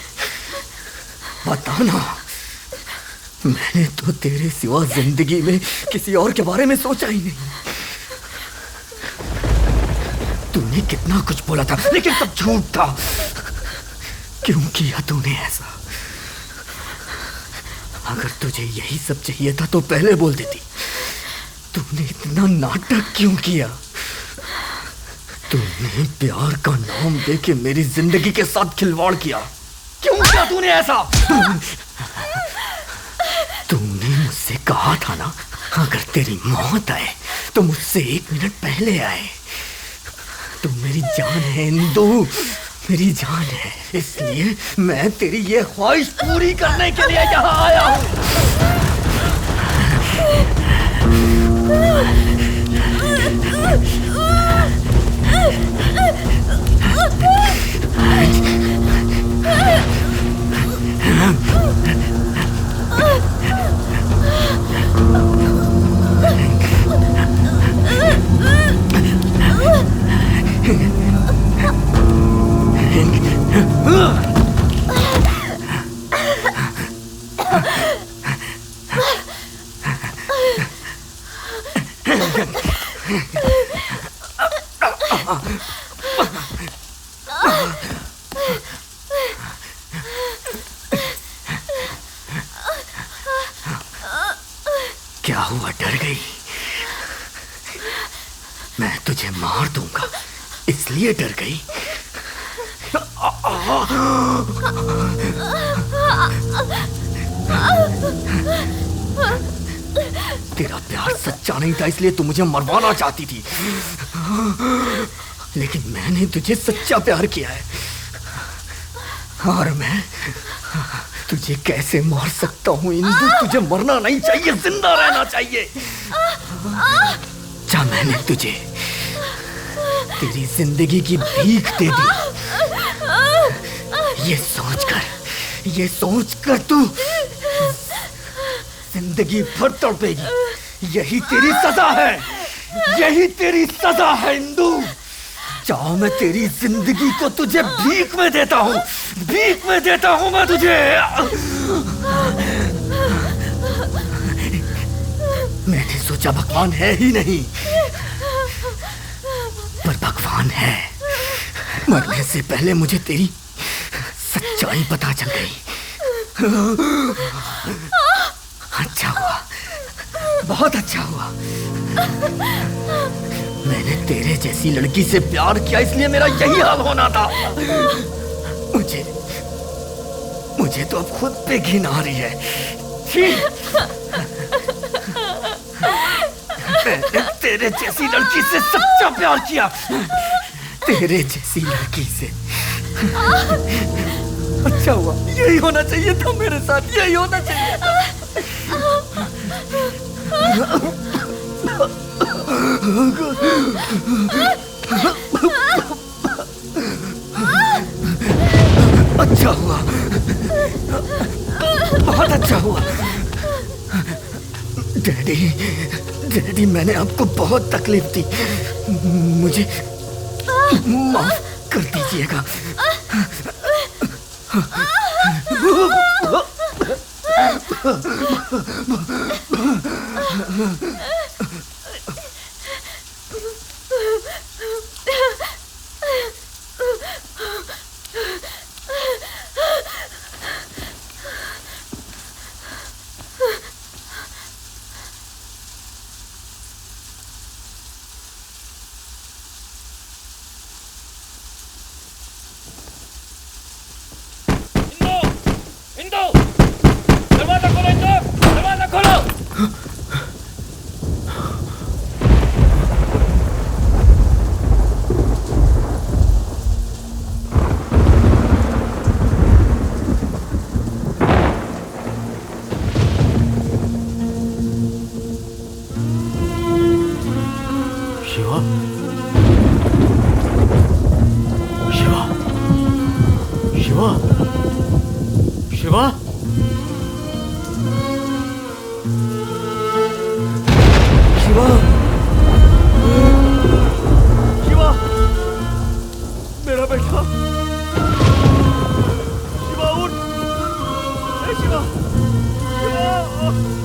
बताना। मैंने तो तेरे सिवा जिंदगी में किसी और के बारे में सोचा ही नहीं। तूने कितना कुछ बोला था, लेकिन सब झूठ था। क्यों किया तूने ऐसा? अगर तुझे यही सब चाहिए था तो पहले बोल देती। तूने इतना नाटक क्यों किया? तूने प्यार का नाम देके मेरी जिंदगी के साथ खिलवाड़ किया। क्यों किया तूने ऐसा? तूने मुझसे कहा था ना, अगर तेरी मौत आए तो मुझसे 1 मिनट पहले आए। तू मेरी जान है इंदु, मेरी जान है। इसलिए मैं तेरी ये ख्वाहिश पूरी करने के लिए यहाँ आया हूँ। क्या हुआ, डर गई? मैं तुझे मार दूंगा इसलिए डर गई? तेरा प्यार सच्चा नहीं था इसलिए तू मुझे मरवाना चाहती थी, लेकिन मैंने तुझे सच्चा प्यार किया है। और मैं तुझे कैसे मार सकता हूँ इंदु? तुझे मरना नहीं चाहिए, जिंदा रहना चाहिए। जा, मैंने तुझे तेरी जिंदगी की भीख दे दी। ये सोचकर तू जिंदगी भर तड़पेगी। यही तेरी सजा है, यही तेरी सजा है इंदु। जाओ, मैं तेरी जिंदगी को तुझे भीख में देता हूँ, भीख में देता हूँ मैं तुझे। मैंने सोचा भगवान है ही नहीं, पर भगवान है। मरने से पहले मुझे तेरी सच्चाई पता चल गई। अच्छा हुआ, बहुत अच्छा हुआ। मैंने तेरे जैसी लड़की से प्यार किया, इसलिए मेरा यही हाल होना था। मुझे तो अब खुद पे घिन आ रही है। मैंने तेरे जैसी लड़की से सच्चा प्यार किया, तेरे जैसी लड़की से। अच्छा हुआ, यही होना चाहिए था मेरे साथ, यही होना चाहिए था। अच्छा हुआ, बहुत अच्छा हुआ। डैडी, मैंने आपको बहुत तकलीफ दी, मुझे माफ कर दीजिएगा। शिवा, उठ। शिवा, शिवा,